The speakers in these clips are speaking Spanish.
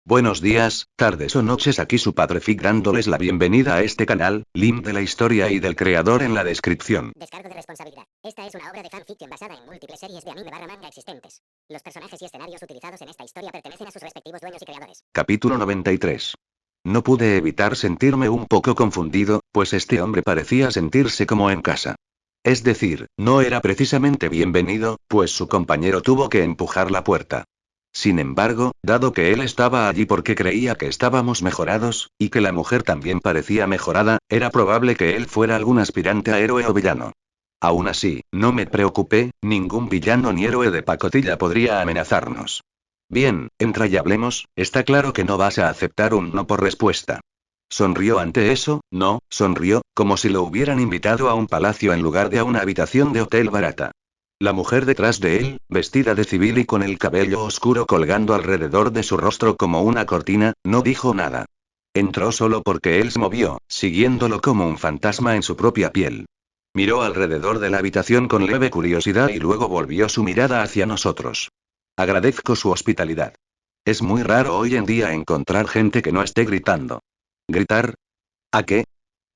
Buenos días, tardes o noches, aquí su padre Fig dándoles la bienvenida a este canal, link de la historia y del creador en la descripción. Descargo de responsabilidad. Esta es una obra de fanfiction basada en múltiples series de anime barra manga existentes. Los personajes y escenarios utilizados en esta historia pertenecen a sus respectivos dueños y creadores. Capítulo 93. No pude evitar sentirme un poco confundido, pues este hombre parecía sentirse como en casa. Es decir, no era precisamente bienvenido, pues su compañero tuvo que empujar la puerta. Sin embargo, dado que él estaba allí porque creía que estábamos mejorados, y que la mujer también parecía mejorada, era probable que él fuera algún aspirante a héroe o villano. Aún así, no me preocupé, ningún villano ni héroe de pacotilla podría amenazarnos. Bien, entra y hablemos, está claro que no vas a aceptar un no por respuesta. Sonrió ante eso, no, sonrió, como si lo hubieran invitado a un palacio en lugar de a una habitación de hotel barata. La mujer detrás de él, vestida de civil y con el cabello oscuro colgando alrededor de su rostro como una cortina, no dijo nada. Entró solo porque él se movió, siguiéndolo como un fantasma en su propia piel. Miró alrededor de la habitación con leve curiosidad y luego volvió su mirada hacia nosotros. Agradezco su hospitalidad. Es muy raro hoy en día encontrar gente que no esté gritando. ¿Gritar? ¿A qué?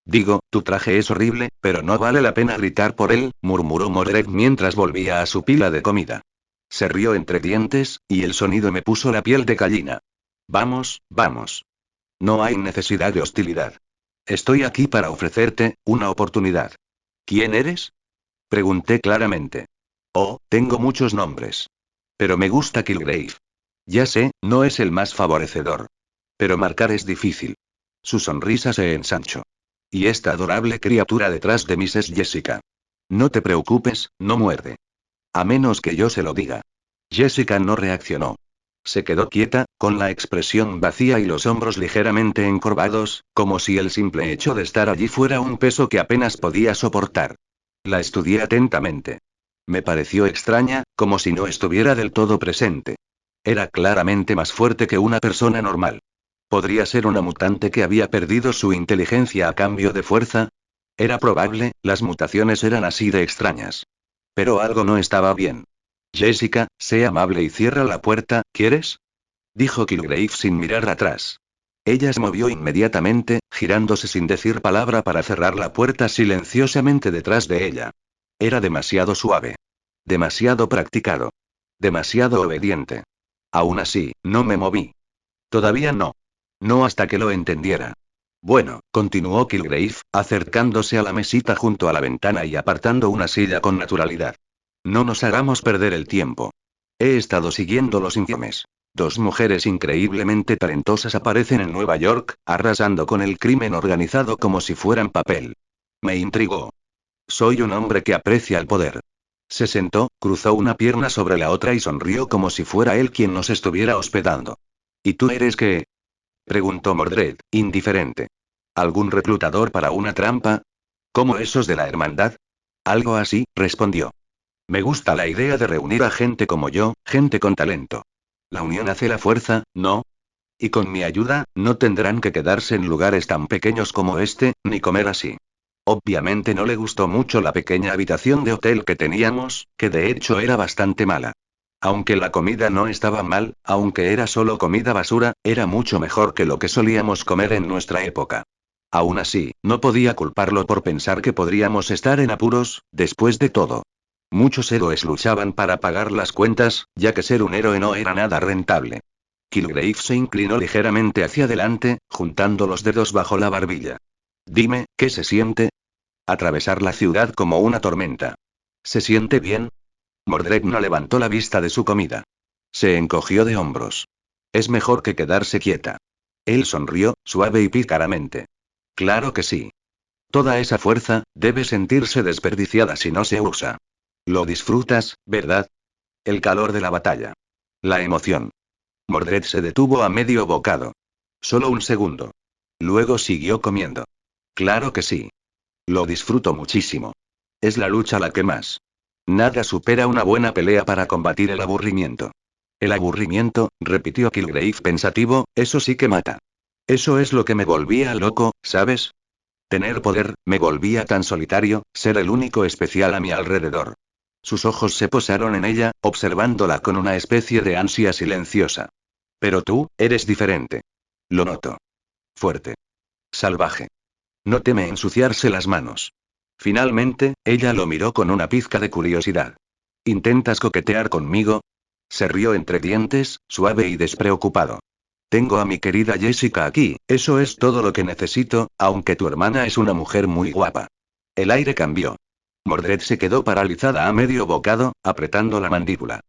Digo, tu traje es horrible, pero no vale la pena gritar por él, murmuró Mordred mientras volvía a su pila de comida. Se rió entre dientes, y el sonido me puso la piel de gallina. Vamos, vamos. No hay necesidad de hostilidad. Estoy aquí para ofrecerte una oportunidad. ¿Quién eres? Pregunté claramente. Oh, tengo muchos nombres. Pero me gusta Kilgrave. Ya sé, no es el más favorecedor. Pero marcar es difícil. Su sonrisa se ensanchó. Y esta adorable criatura detrás de mí es Jessica. No te preocupes, no muerde. A menos que yo se lo diga. Jessica no reaccionó. Se quedó quieta, con la expresión vacía y los hombros ligeramente encorvados, como si el simple hecho de estar allí fuera un peso que apenas podía soportar. La estudié atentamente. Me pareció extraña, como si no estuviera del todo presente. Era claramente más fuerte que una persona normal. ¿Podría ser una mutante que había perdido su inteligencia a cambio de fuerza? Era probable, las mutaciones eran así de extrañas. Pero algo no estaba bien. Jessica, sé amable y cierra la puerta, ¿quieres? Dijo Kilgrave sin mirar atrás. Ella se movió inmediatamente, girándose sin decir palabra para cerrar la puerta silenciosamente detrás de ella. Era demasiado suave. Demasiado practicado. Demasiado obediente. Aún así, no me moví. Todavía no. No hasta que lo entendiera. Bueno, continuó Kilgrave, acercándose a la mesita junto a la ventana y apartando una silla con naturalidad. No nos hagamos perder el tiempo. He estado siguiendo los informes. Dos mujeres increíblemente talentosas aparecen en Nueva York, arrasando con el crimen organizado como si fueran papel. Me intrigó. Soy un hombre que aprecia el poder. Se sentó, cruzó una pierna sobre la otra y sonrió como si fuera él quien nos estuviera hospedando. ¿Y tú eres qué? Preguntó Mordred, indiferente. ¿Algún reclutador para una trampa? ¿Como esos de la hermandad? Algo así, respondió. Me gusta la idea de reunir a gente como yo, gente con talento. La unión hace la fuerza, ¿no? Y con mi ayuda, no tendrán que quedarse en lugares tan pequeños como este, ni comer así. Obviamente no le gustó mucho la pequeña habitación de hotel que teníamos, que de hecho era bastante mala. Aunque la comida no estaba mal, aunque era solo comida basura, era mucho mejor que lo que solíamos comer en nuestra época. Aún así, no podía culparlo por pensar que podríamos estar en apuros, después de todo. Muchos héroes luchaban para pagar las cuentas, ya que ser un héroe no era nada rentable. Kilgrave se inclinó ligeramente hacia adelante, juntando los dedos bajo la barbilla. Dime, ¿qué se siente? Atravesar la ciudad como una tormenta. ¿Se siente bien? Mordred no levantó la vista de su comida. Se encogió de hombros. Es mejor que quedarse quieta. Él sonrió, suave y pícaramente. Claro que sí. Toda esa fuerza, debe sentirse desperdiciada si no se usa. Lo disfrutas, ¿verdad? El calor de la batalla. La emoción. Mordred se detuvo a medio bocado. Solo un segundo. Luego siguió comiendo. Claro que sí. Lo disfruto muchísimo. Es la lucha la que más. Nada supera una buena pelea para combatir el aburrimiento. El aburrimiento, repitió Kilgrave pensativo, eso sí que mata. Eso es lo que me volvía loco, ¿sabes? Tener poder, me volvía tan solitario, ser el único especial a mi alrededor. Sus ojos se posaron en ella, observándola con una especie de ansia silenciosa. Pero tú, eres diferente. Lo noto. Fuerte. Salvaje. No teme ensuciarse las manos. Finalmente, ella lo miró con una pizca de curiosidad. ¿Intentas coquetear conmigo? Se rió entre dientes, suave y despreocupado. Tengo a mi querida Jessica aquí, eso es todo lo que necesito, aunque tu hermana es una mujer muy guapa. El aire cambió. Mordred se quedó paralizada a medio bocado, apretando la mandíbula.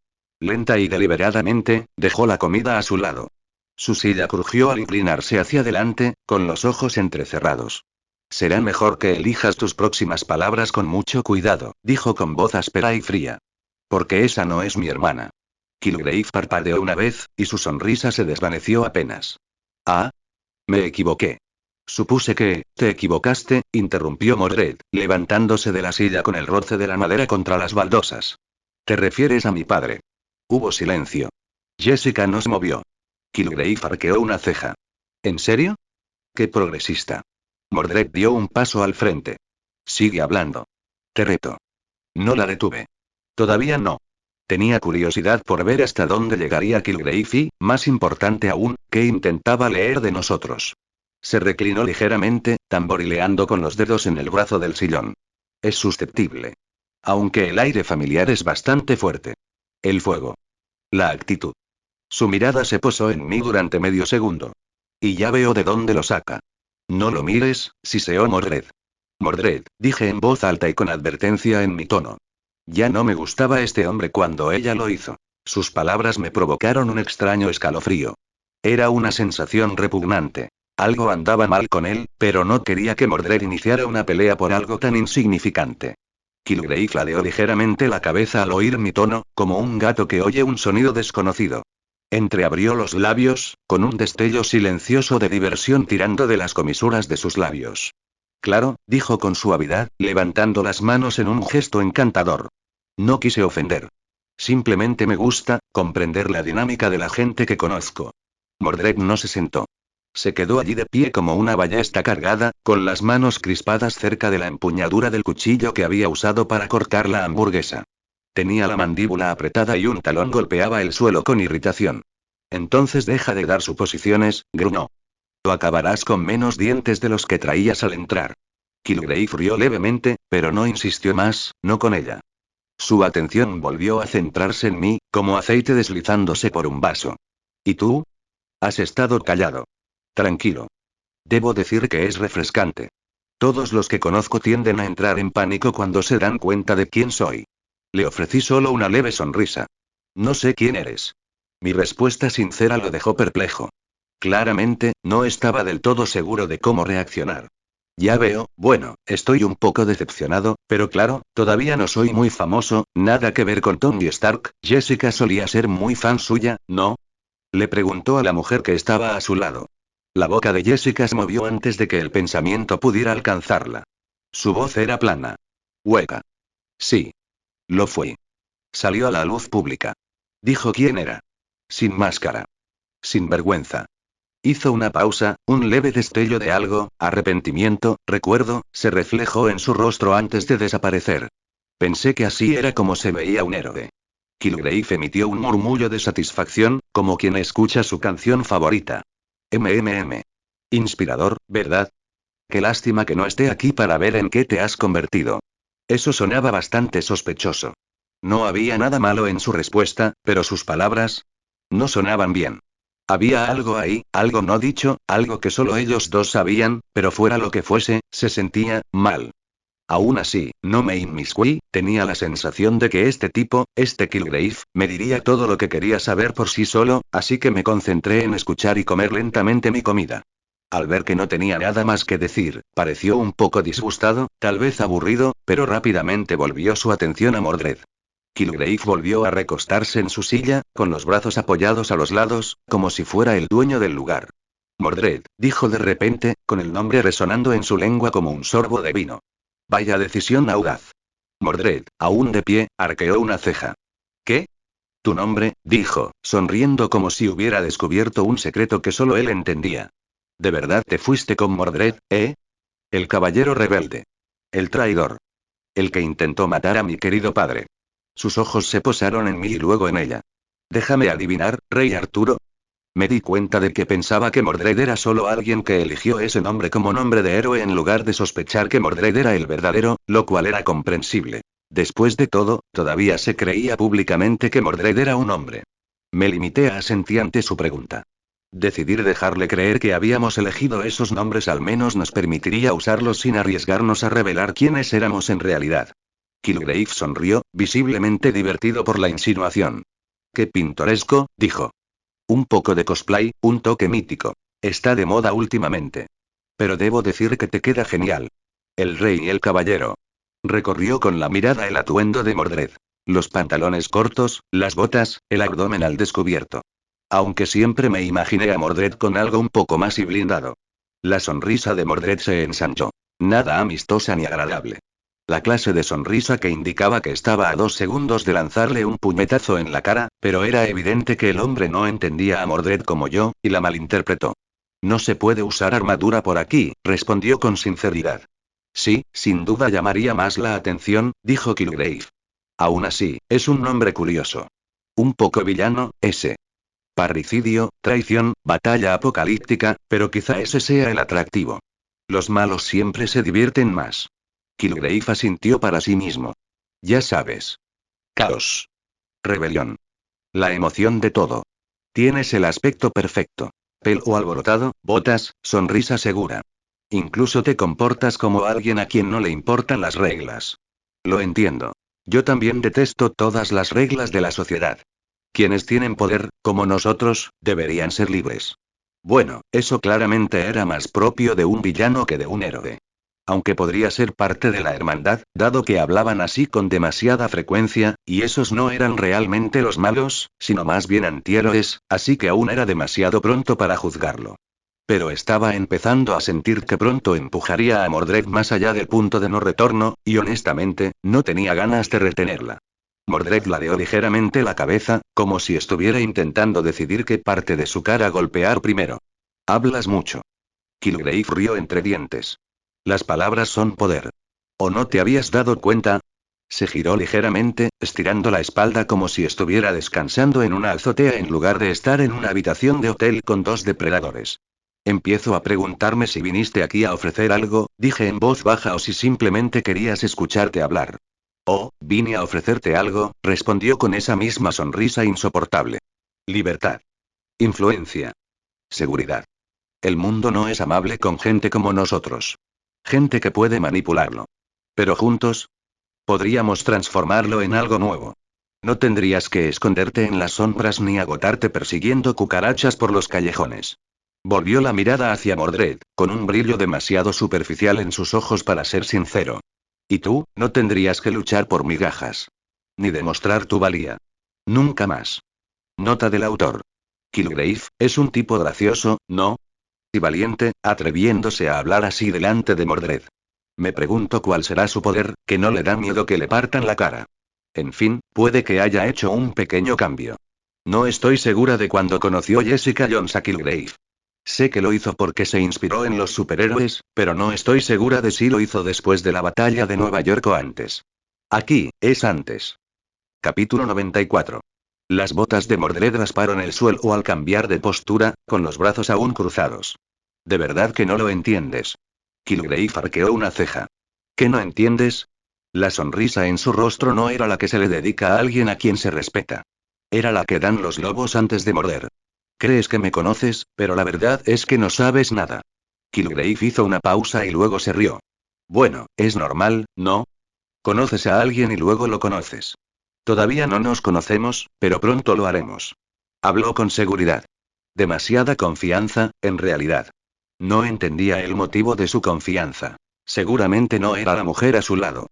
Lenta y deliberadamente, dejó la comida a su lado. Su silla crujió al inclinarse hacia adelante, con los ojos entrecerrados. Será mejor que elijas tus próximas palabras con mucho cuidado, dijo con voz áspera y fría. Porque esa no es mi hermana. Kilgrave parpadeó una vez, y su sonrisa se desvaneció apenas. Ah. Me equivoqué. Supuse que, te equivocaste, interrumpió Mordred, levantándose de la silla con el roce de la madera contra las baldosas. ¿Te refieres a mi padre? Hubo silencio. Jessica no se movió. Kilgrave arqueó una ceja. ¿En serio? ¡Qué progresista! Mordred dio un paso al frente. Sigue hablando. Te reto. No la detuve. Todavía no. Tenía curiosidad por ver hasta dónde llegaría Kilgrave y, más importante aún, qué intentaba leer de nosotros. Se reclinó ligeramente, tamborileando con los dedos en el brazo del sillón. Es susceptible. Aunque el aire familiar es bastante fuerte. El fuego. La actitud. Su mirada se posó en mí durante medio segundo. Y ya veo de dónde lo saca. No lo mires, siseó Mordred. Mordred, dije en voz alta y con advertencia en mi tono. Ya no me gustaba este hombre cuando ella lo hizo. Sus palabras me provocaron un extraño escalofrío. Era una sensación repugnante. Algo andaba mal con él, pero no quería que Mordred iniciara una pelea por algo tan insignificante. Kilgrave ladeó ligeramente la cabeza al oír mi tono, como un gato que oye un sonido desconocido. Entreabrió los labios, con un destello silencioso de diversión tirando de las comisuras de sus labios. Claro, dijo con suavidad, levantando las manos en un gesto encantador. No quise ofender. Simplemente me gusta comprender la dinámica de la gente que conozco. Mordred no se sentó. Se quedó allí de pie como una ballesta cargada, con las manos crispadas cerca de la empuñadura del cuchillo que había usado para cortar la hamburguesa. Tenía la mandíbula apretada y un talón golpeaba el suelo con irritación. Entonces deja de dar suposiciones, gruñó. O acabarás con menos dientes de los que traías al entrar. Kilgrave rió levemente, pero no insistió más, no con ella. Su atención volvió a centrarse en mí, como aceite deslizándose por un vaso. ¿Y tú? Has estado callado. Tranquilo. Debo decir que es refrescante. Todos los que conozco tienden a entrar en pánico cuando se dan cuenta de quién soy. Le ofrecí solo una leve sonrisa. No sé quién eres. Mi respuesta sincera lo dejó perplejo. Claramente, no estaba del todo seguro de cómo reaccionar. Ya veo, bueno, estoy un poco decepcionado, pero claro, todavía no soy muy famoso, nada que ver con Tony Stark. Jessica solía ser muy fan suya, ¿no? Le preguntó a la mujer que estaba a su lado. La boca de Jessica se movió antes de que el pensamiento pudiera alcanzarla. Su voz era plana. Hueca. Sí. Lo fue. Salió a la luz pública. Dijo quién era. Sin máscara. Sin vergüenza. Hizo una pausa, un leve destello de algo, arrepentimiento, recuerdo, se reflejó en su rostro antes de desaparecer. Pensé que así era como se veía un héroe. Kilgrave emitió un murmullo de satisfacción, como quien escucha su canción favorita. Inspirador, ¿verdad? Qué lástima que no esté aquí para ver en qué te has convertido. Eso sonaba bastante sospechoso. No había nada malo en su respuesta, pero sus palabras no sonaban bien. Había algo ahí, algo no dicho, algo que solo ellos dos sabían, pero fuera lo que fuese, se sentía mal. Aún así, no me inmiscuí, tenía la sensación de que este tipo, este Kilgrave, me diría todo lo que quería saber por sí solo, así que me concentré en escuchar y comer lentamente mi comida. Al ver que no tenía nada más que decir, pareció un poco disgustado, tal vez aburrido, pero rápidamente volvió su atención a Mordred. Kilgrave volvió a recostarse en su silla, con los brazos apoyados a los lados, como si fuera el dueño del lugar. Mordred, dijo de repente, con el nombre resonando en su lengua como un sorbo de vino. Vaya decisión audaz. Mordred, aún de pie, arqueó una ceja. ¿Qué? Tu nombre, dijo, sonriendo como si hubiera descubierto un secreto que solo él entendía. ¿De verdad te fuiste con Mordred, eh? El caballero rebelde. El traidor. El que intentó matar a mi querido padre. Sus ojos se posaron en mí y luego en ella. Déjame adivinar, Rey Arturo. Me di cuenta de que pensaba que Mordred era solo alguien que eligió ese nombre como nombre de héroe en lugar de sospechar que Mordred era el verdadero, lo cual era comprensible. Después de todo, todavía se creía públicamente que Mordred era un hombre. Me limité a asentir ante su pregunta. Decidir dejarle creer que habíamos elegido esos nombres al menos nos permitiría usarlos sin arriesgarnos a revelar quiénes éramos en realidad. Kilgrave sonrió, visiblemente divertido por la insinuación. Qué pintoresco, dijo. Un poco de cosplay, un toque mítico. Está de moda últimamente. Pero debo decir que te queda genial. El rey y el caballero. Recorrió con la mirada el atuendo de Mordred. Los pantalones cortos, las botas, el abdomen al descubierto. Aunque siempre me imaginé a Mordred con algo un poco más y blindado. La sonrisa de Mordred se ensanchó. Nada amistosa ni agradable. La clase de sonrisa que indicaba que estaba a 2 segundos de lanzarle un puñetazo en la cara, pero era evidente que el hombre no entendía a Mordred como yo, y la malinterpretó. No se puede usar armadura por aquí, respondió con sinceridad. Sí, sin duda llamaría más la atención, dijo Kilgrave. Aún así, es un nombre curioso. Un poco villano, ese. Parricidio, traición, batalla apocalíptica, pero quizá ese sea el atractivo. Los malos siempre se divierten más. Kilgrave asintió para sí mismo. Ya sabes. Caos. Rebelión. La emoción de todo. Tienes el aspecto perfecto. Pelo alborotado, botas, sonrisa segura. Incluso te comportas como alguien a quien no le importan las reglas. Lo entiendo. Yo también detesto todas las reglas de la sociedad. Quienes tienen poder, como nosotros, deberían ser libres. Bueno, eso claramente era más propio de un villano que de un héroe. Aunque podría ser parte de la hermandad, dado que hablaban así con demasiada frecuencia, y esos no eran realmente los malos, sino más bien antihéroes, así que aún era demasiado pronto para juzgarlo. Pero estaba empezando a sentir que pronto empujaría a Mordred más allá del punto de no retorno, y honestamente, no tenía ganas de retenerla. Mordred ladeó ligeramente la cabeza, como si estuviera intentando decidir qué parte de su cara golpear primero. Hablas mucho. Kilgrave rió entre dientes. Las palabras son poder. ¿O no te habías dado cuenta? Se giró ligeramente, estirando la espalda como si estuviera descansando en una azotea en lugar de estar en una habitación de hotel con 2 depredadores. Empiezo a preguntarme si viniste aquí a ofrecer algo, dije en voz baja o si simplemente querías escucharte hablar. Oh, vine a ofrecerte algo, respondió con esa misma sonrisa insoportable. Libertad. Influencia. Seguridad. El mundo no es amable con gente como nosotros. Gente que puede manipularlo. Pero juntos, podríamos transformarlo en algo nuevo. No tendrías que esconderte en las sombras ni agotarte persiguiendo cucarachas por los callejones. Volvió la mirada hacia Mordred, con un brillo demasiado superficial en sus ojos para ser sincero. Y tú, no tendrías que luchar por migajas. Ni demostrar tu valía. Nunca más. Nota del autor. Kilgrave, es un tipo gracioso, ¿no? Y valiente, atreviéndose a hablar así delante de Mordred. Me pregunto cuál será su poder, que no le da miedo que le partan la cara. En fin, puede que haya hecho un pequeño cambio. No estoy segura de cuándo conoció Jessica Jones a Kilgrave. Sé que lo hizo porque se inspiró en los superhéroes, pero no estoy segura de si lo hizo después de la batalla de Nueva York o antes. Aquí, es antes. Capítulo 94. Las botas de Mordred rasparon el suelo al cambiar de postura, con los brazos aún cruzados. ¿De verdad que no lo entiendes? Kilgrave arqueó una ceja. ¿Qué no entiendes? La sonrisa en su rostro no era la que se le dedica a alguien a quien se respeta. Era la que dan los lobos antes de morder. Crees que me conoces, pero la verdad es que no sabes nada. Kilgrave hizo una pausa y luego se rió. Bueno, es normal, ¿no? Conoces a alguien y luego lo conoces. Todavía no nos conocemos, pero pronto lo haremos. Habló con seguridad. Demasiada confianza, en realidad. No entendía el motivo de su confianza. Seguramente no era la mujer a su lado.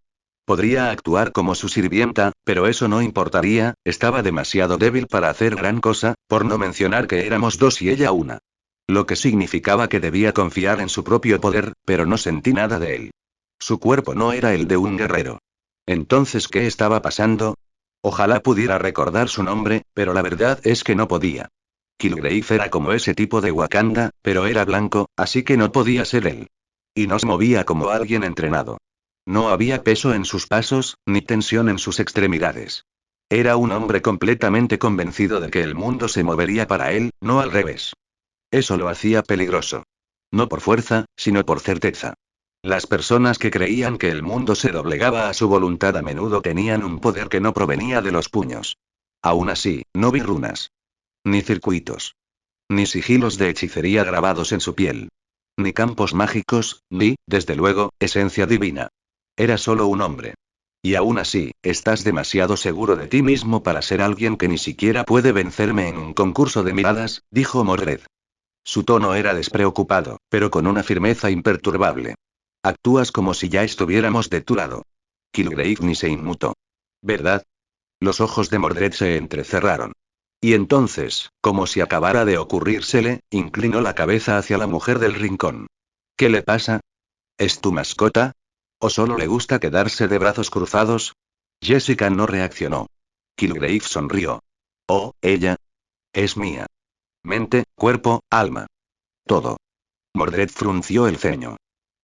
Podría actuar como su sirvienta, pero eso no importaría, estaba demasiado débil para hacer gran cosa, por no mencionar que éramos dos y ella una. Lo que significaba que debía confiar en su propio poder, pero no sentí nada de él. Su cuerpo no era el de un guerrero. Entonces, ¿qué estaba pasando? Ojalá pudiera recordar su nombre, pero la verdad es que no podía. Kilgrave era como ese tipo de Wakanda, pero era blanco, así que no podía ser él. Y no se movía como alguien entrenado. No había peso en sus pasos, ni tensión en sus extremidades. Era un hombre completamente convencido de que el mundo se movería para él, no al revés. Eso lo hacía peligroso. No por fuerza, sino por certeza. Las personas que creían que el mundo se doblegaba a su voluntad a menudo tenían un poder que no provenía de los puños. Aún así, no vi runas. Ni circuitos. Ni sigilos de hechicería grabados en su piel. Ni campos mágicos, ni, desde luego, esencia divina. Era solo un hombre. Y aún así, estás demasiado seguro de ti mismo para ser alguien que ni siquiera puede vencerme en un concurso de miradas, dijo Mordred. Su tono era despreocupado, pero con una firmeza imperturbable. Actúas como si ya estuviéramos de tu lado. Kilgrave ni se inmutó. ¿Verdad? Los ojos de Mordred se entrecerraron. Y entonces, como si acabara de ocurrírsele, inclinó la cabeza hacia la mujer del rincón. ¿Qué le pasa? ¿Es tu mascota? ¿O solo le gusta quedarse de brazos cruzados? Jessica no reaccionó. Kilgrave sonrió. Oh, ella. Es mía. Mente, cuerpo, alma. Todo. Mordred frunció el ceño.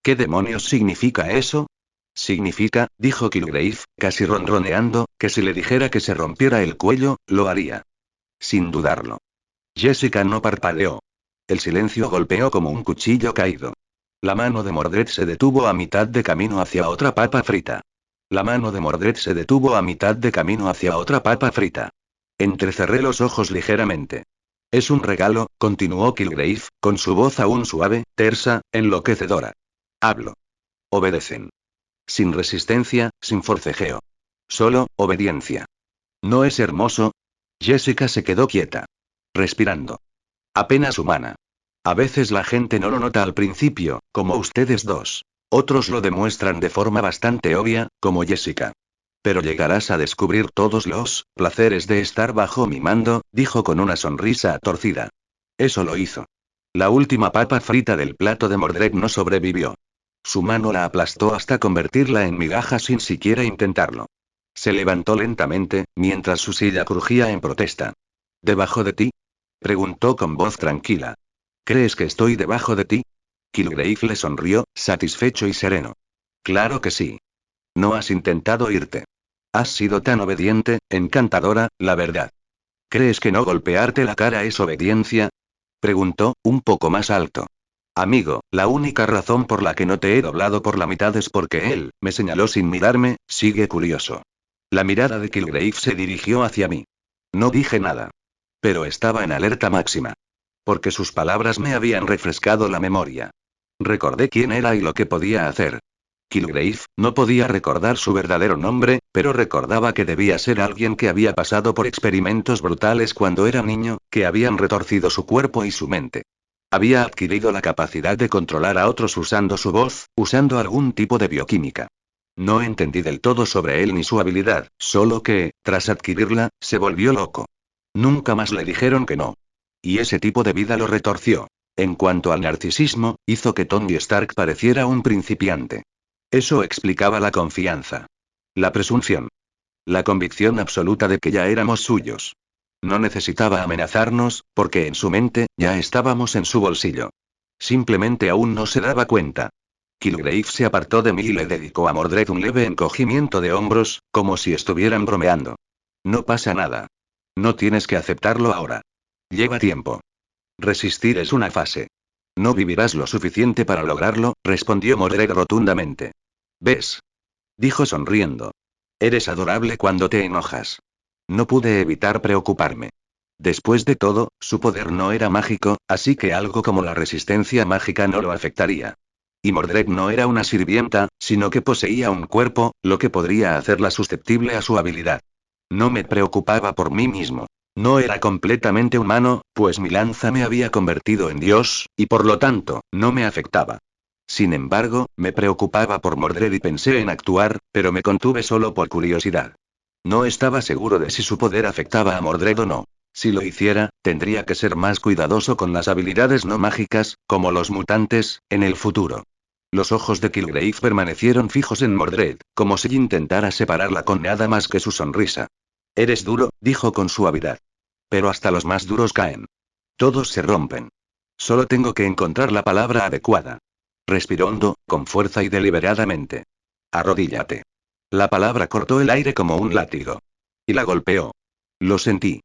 ¿Qué demonios significa eso? Significa, dijo Kilgrave, casi ronroneando, que si le dijera que se rompiera el cuello, lo haría. Sin dudarlo. Jessica no parpadeó. El silencio golpeó como un cuchillo caído. La mano de Mordred se detuvo a mitad de camino hacia otra papa frita. La mano de Mordred se detuvo a mitad de camino hacia otra papa frita. Entrecerré los ojos ligeramente. Es un regalo, continuó Kilgrave, con su voz aún suave, tersa, enloquecedora. Hablo. Obedecen. Sin resistencia, sin forcejeo. Solo, obediencia. ¿No es hermoso? Jessica se quedó quieta. Respirando. Apenas humana. A veces la gente no lo nota al principio, como ustedes dos. Otros lo demuestran de forma bastante obvia, como Jessica. Pero llegarás a descubrir todos los placeres de estar bajo mi mando, dijo con una sonrisa torcida. Eso lo hizo. La última papa frita del plato de Mordred no sobrevivió. Su mano la aplastó hasta convertirla en migajas sin siquiera intentarlo. Se levantó lentamente, mientras su silla crujía en protesta. ¿Debajo de ti? Preguntó con voz tranquila. ¿Crees que estoy debajo de ti? Kilgrave le sonrió, satisfecho y sereno. Claro que sí. No has intentado irte. Has sido tan obediente, encantadora, la verdad. ¿Crees que no golpearte la cara es obediencia? Preguntó, un poco más alto. Amigo, la única razón por la que no te he doblado por la mitad es porque él, me señaló sin mirarme, sigue curioso. La mirada de Kilgrave se dirigió hacia mí. No dije nada. Pero estaba en alerta máxima. Porque sus palabras me habían refrescado la memoria. Recordé quién era y lo que podía hacer. Kilgrave, no podía recordar su verdadero nombre, pero recordaba que debía ser alguien que había pasado por experimentos brutales cuando era niño, que habían retorcido su cuerpo y su mente. Había adquirido la capacidad de controlar a otros usando su voz, usando algún tipo de bioquímica. No entendí del todo sobre él ni su habilidad, solo que, tras adquirirla, se volvió loco. Nunca más le dijeron que no. Y ese tipo de vida lo retorció. En cuanto al narcisismo, hizo que Tony Stark pareciera un principiante. Eso explicaba la confianza. La presunción. La convicción absoluta de que ya éramos suyos. No necesitaba amenazarnos, porque en su mente, ya estábamos en su bolsillo. Simplemente aún no se daba cuenta. Kilgrave se apartó de mí y le dedicó a Mordred un leve encogimiento de hombros, como si estuvieran bromeando. No pasa nada. No tienes que aceptarlo ahora. Lleva tiempo. Resistir es una fase. No vivirás lo suficiente para lograrlo, respondió Mordred rotundamente. ¿Ves? Dijo sonriendo. Eres adorable cuando te enojas. No pude evitar preocuparme. Después de todo, su poder no era mágico, así que algo como la resistencia mágica no lo afectaría. Y Mordred no era una sirvienta, sino que poseía un cuerpo, lo que podría hacerla susceptible a su habilidad. No me preocupaba por mí mismo. No era completamente humano, pues mi lanza me había convertido en Dios, y por lo tanto, no me afectaba. Sin embargo, me preocupaba por Mordred y pensé en actuar, pero me contuve solo por curiosidad. No estaba seguro de si su poder afectaba a Mordred o no. Si lo hiciera, tendría que ser más cuidadoso con las habilidades no mágicas, como los mutantes, en el futuro. Los ojos de Kilgrave permanecieron fijos en Mordred, como si intentara separarla con nada más que su sonrisa. Eres duro, dijo con suavidad. Pero hasta los más duros caen. Todos se rompen. Solo tengo que encontrar la palabra adecuada. Respiró hondo, con fuerza y deliberadamente. Arrodíllate. La palabra cortó el aire como un látigo. Y la golpeó. Lo sentí.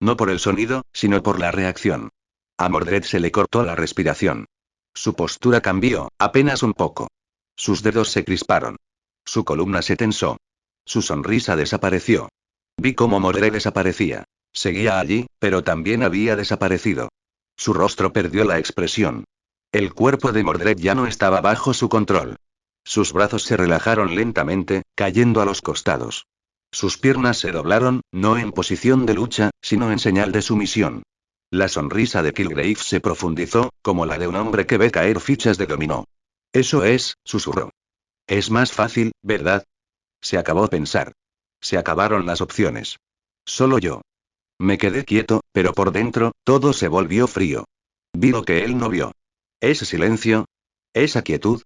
No por el sonido, sino por la reacción. A Mordred se le cortó la respiración. Su postura cambió, apenas un poco. Sus dedos se crisparon. Su columna se tensó. Su sonrisa desapareció. Vi cómo Mordred desaparecía. Seguía allí, pero también había desaparecido. Su rostro perdió la expresión. El cuerpo de Mordred ya no estaba bajo su control. Sus brazos se relajaron lentamente, cayendo a los costados. Sus piernas se doblaron, no en posición de lucha, sino en señal de sumisión. La sonrisa de Kilgrave se profundizó, como la de un hombre que ve caer fichas de dominó. Eso es, susurró. Es más fácil, ¿verdad? Se acabó pensar. Se acabaron las opciones. Solo yo. Me quedé quieto, pero por dentro, todo se volvió frío. Vi lo que él no vio. Ese silencio. Esa quietud.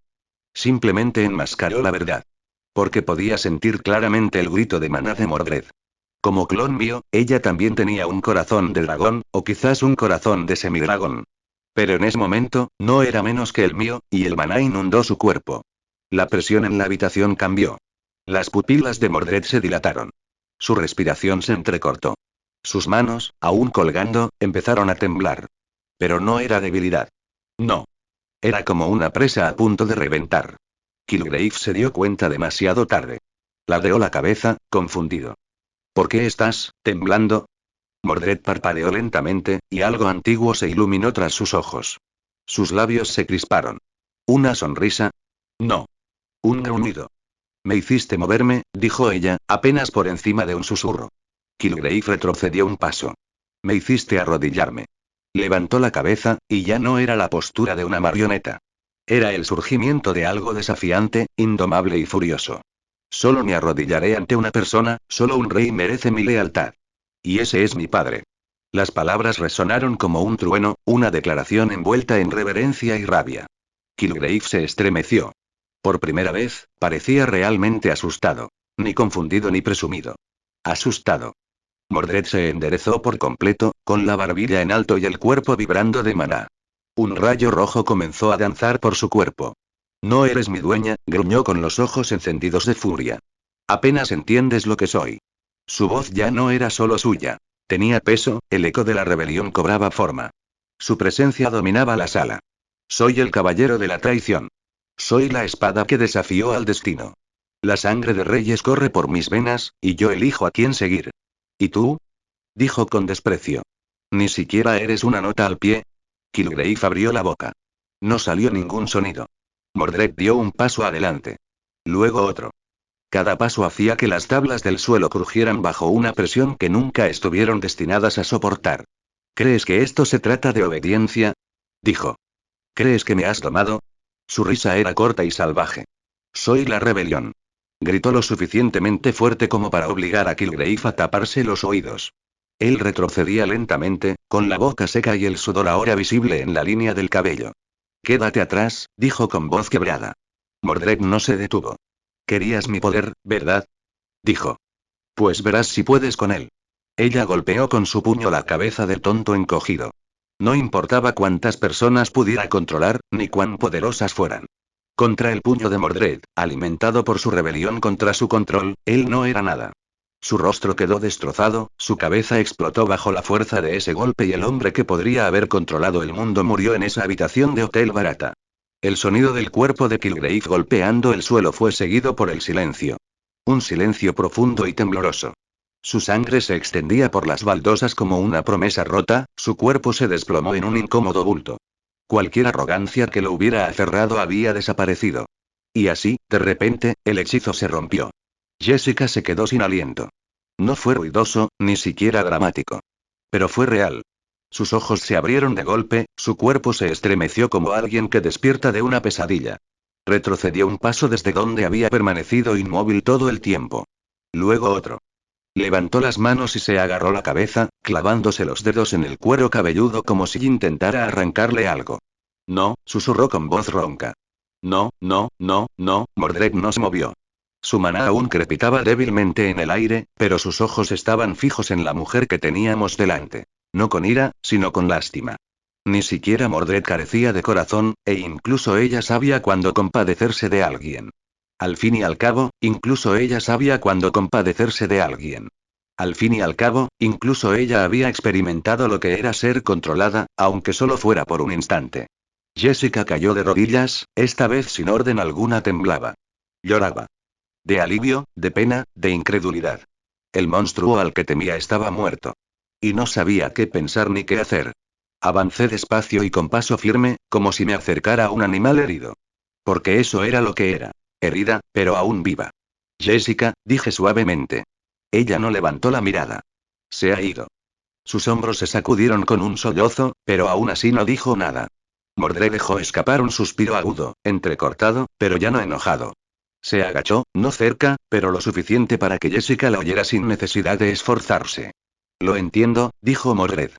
Simplemente enmascaró la verdad. Porque podía sentir claramente el grito de maná de Mordred. Como clon mío, ella también tenía un corazón de dragón, o quizás un corazón de semidragón. Pero en ese momento, no era menos que el mío, y el maná inundó su cuerpo. La presión en la habitación cambió. Las pupilas de Mordred se dilataron. Su respiración se entrecortó. Sus manos, aún colgando, empezaron a temblar. Pero no era debilidad. No. Era como una presa a punto de reventar. Kilgrave se dio cuenta demasiado tarde. Ladeó la cabeza, confundido. ¿Por qué estás temblando? Mordred parpadeó lentamente, y algo antiguo se iluminó tras sus ojos. Sus labios se crisparon. ¿Una sonrisa? No. Un gruñido. Me hiciste moverme, dijo ella, apenas por encima de un susurro. Kilgrave retrocedió un paso. Me hiciste arrodillarme. Levantó la cabeza, y ya no era la postura de una marioneta. Era el surgimiento de algo desafiante, indomable y furioso. Solo me arrodillaré ante una persona, solo un rey merece mi lealtad. Y ese es mi padre. Las palabras resonaron como un trueno, una declaración envuelta en reverencia y rabia. Kilgrave se estremeció. Por primera vez, parecía realmente asustado. Ni confundido ni presumido. Asustado. Mordred se enderezó por completo, con la barbilla en alto y el cuerpo vibrando de maná. Un rayo rojo comenzó a danzar por su cuerpo. No eres mi dueña, gruñó con los ojos encendidos de furia. Apenas entiendes lo que soy. Su voz ya no era solo suya. Tenía peso, el eco de la rebelión cobraba forma. Su presencia dominaba la sala. Soy el caballero de la traición. Soy la espada que desafió al destino. La sangre de reyes corre por mis venas, y yo elijo a quién seguir. ¿Y tú? Dijo con desprecio. Ni siquiera eres una nota al pie. Kilgrave abrió la boca. No salió ningún sonido. Mordred dio un paso adelante. Luego otro. Cada paso hacía que las tablas del suelo crujieran bajo una presión que nunca estuvieron destinadas a soportar. ¿Crees que esto se trata de obediencia? Dijo. ¿Crees que me has domado? Su risa era corta y salvaje. Soy la rebelión. Gritó lo suficientemente fuerte como para obligar a Kilgrave a taparse los oídos. Él retrocedía lentamente, con la boca seca y el sudor ahora visible en la línea del cabello. Quédate atrás, dijo con voz quebrada. Mordred no se detuvo. Querías mi poder, ¿verdad? Dijo. Pues verás si puedes con él. Ella golpeó con su puño la cabeza del tonto encogido. No importaba cuántas personas pudiera controlar, ni cuán poderosas fueran. Contra el puño de Mordred, alimentado por su rebelión contra su control, él no era nada. Su rostro quedó destrozado, su cabeza explotó bajo la fuerza de ese golpe y el hombre que podría haber controlado el mundo murió en esa habitación de hotel barata. El sonido del cuerpo de Kilgrave golpeando el suelo fue seguido por el silencio. Un silencio profundo y tembloroso. Su sangre se extendía por las baldosas como una promesa rota, su cuerpo se desplomó en un incómodo bulto. Cualquier arrogancia que lo hubiera aferrado había desaparecido. Y así, de repente, el hechizo se rompió. Jessica se quedó sin aliento. No fue ruidoso, ni siquiera dramático. Pero fue real. Sus ojos se abrieron de golpe, su cuerpo se estremeció como alguien que despierta de una pesadilla. Retrocedió un paso desde donde había permanecido inmóvil todo el tiempo. Luego otro. Levantó las manos y se agarró la cabeza, clavándose los dedos en el cuero cabelludo como si intentara arrancarle algo. No, susurró con voz ronca. No, no, no, no, Mordred no se movió. Su maná aún crepitaba débilmente en el aire, pero sus ojos estaban fijos en la mujer que teníamos delante. No con ira, sino con lástima. Ni siquiera Mordred carecía de corazón, e incluso ella sabía cuándo compadecerse de alguien. Al fin y al cabo, incluso ella sabía cuándo compadecerse de alguien. Al fin y al cabo, incluso ella había experimentado lo que era ser controlada, aunque solo fuera por un instante. Jessica cayó de rodillas, esta vez sin orden alguna temblaba. Lloraba. De alivio, de pena, de incredulidad. El monstruo al que temía estaba muerto. Y no sabía qué pensar ni qué hacer. Avancé despacio y con paso firme, como si me acercara a un animal herido. Porque eso era lo que era. Herida, pero aún viva. Jessica, dije suavemente. Ella no levantó la mirada. Se ha ido. Sus hombros se sacudieron con un sollozo, pero aún así no dijo nada. Mordred dejó escapar un suspiro agudo, entrecortado, pero ya no enojado. Se agachó, no cerca, pero lo suficiente para que Jessica la oyera sin necesidad de esforzarse. Lo entiendo, dijo Mordred.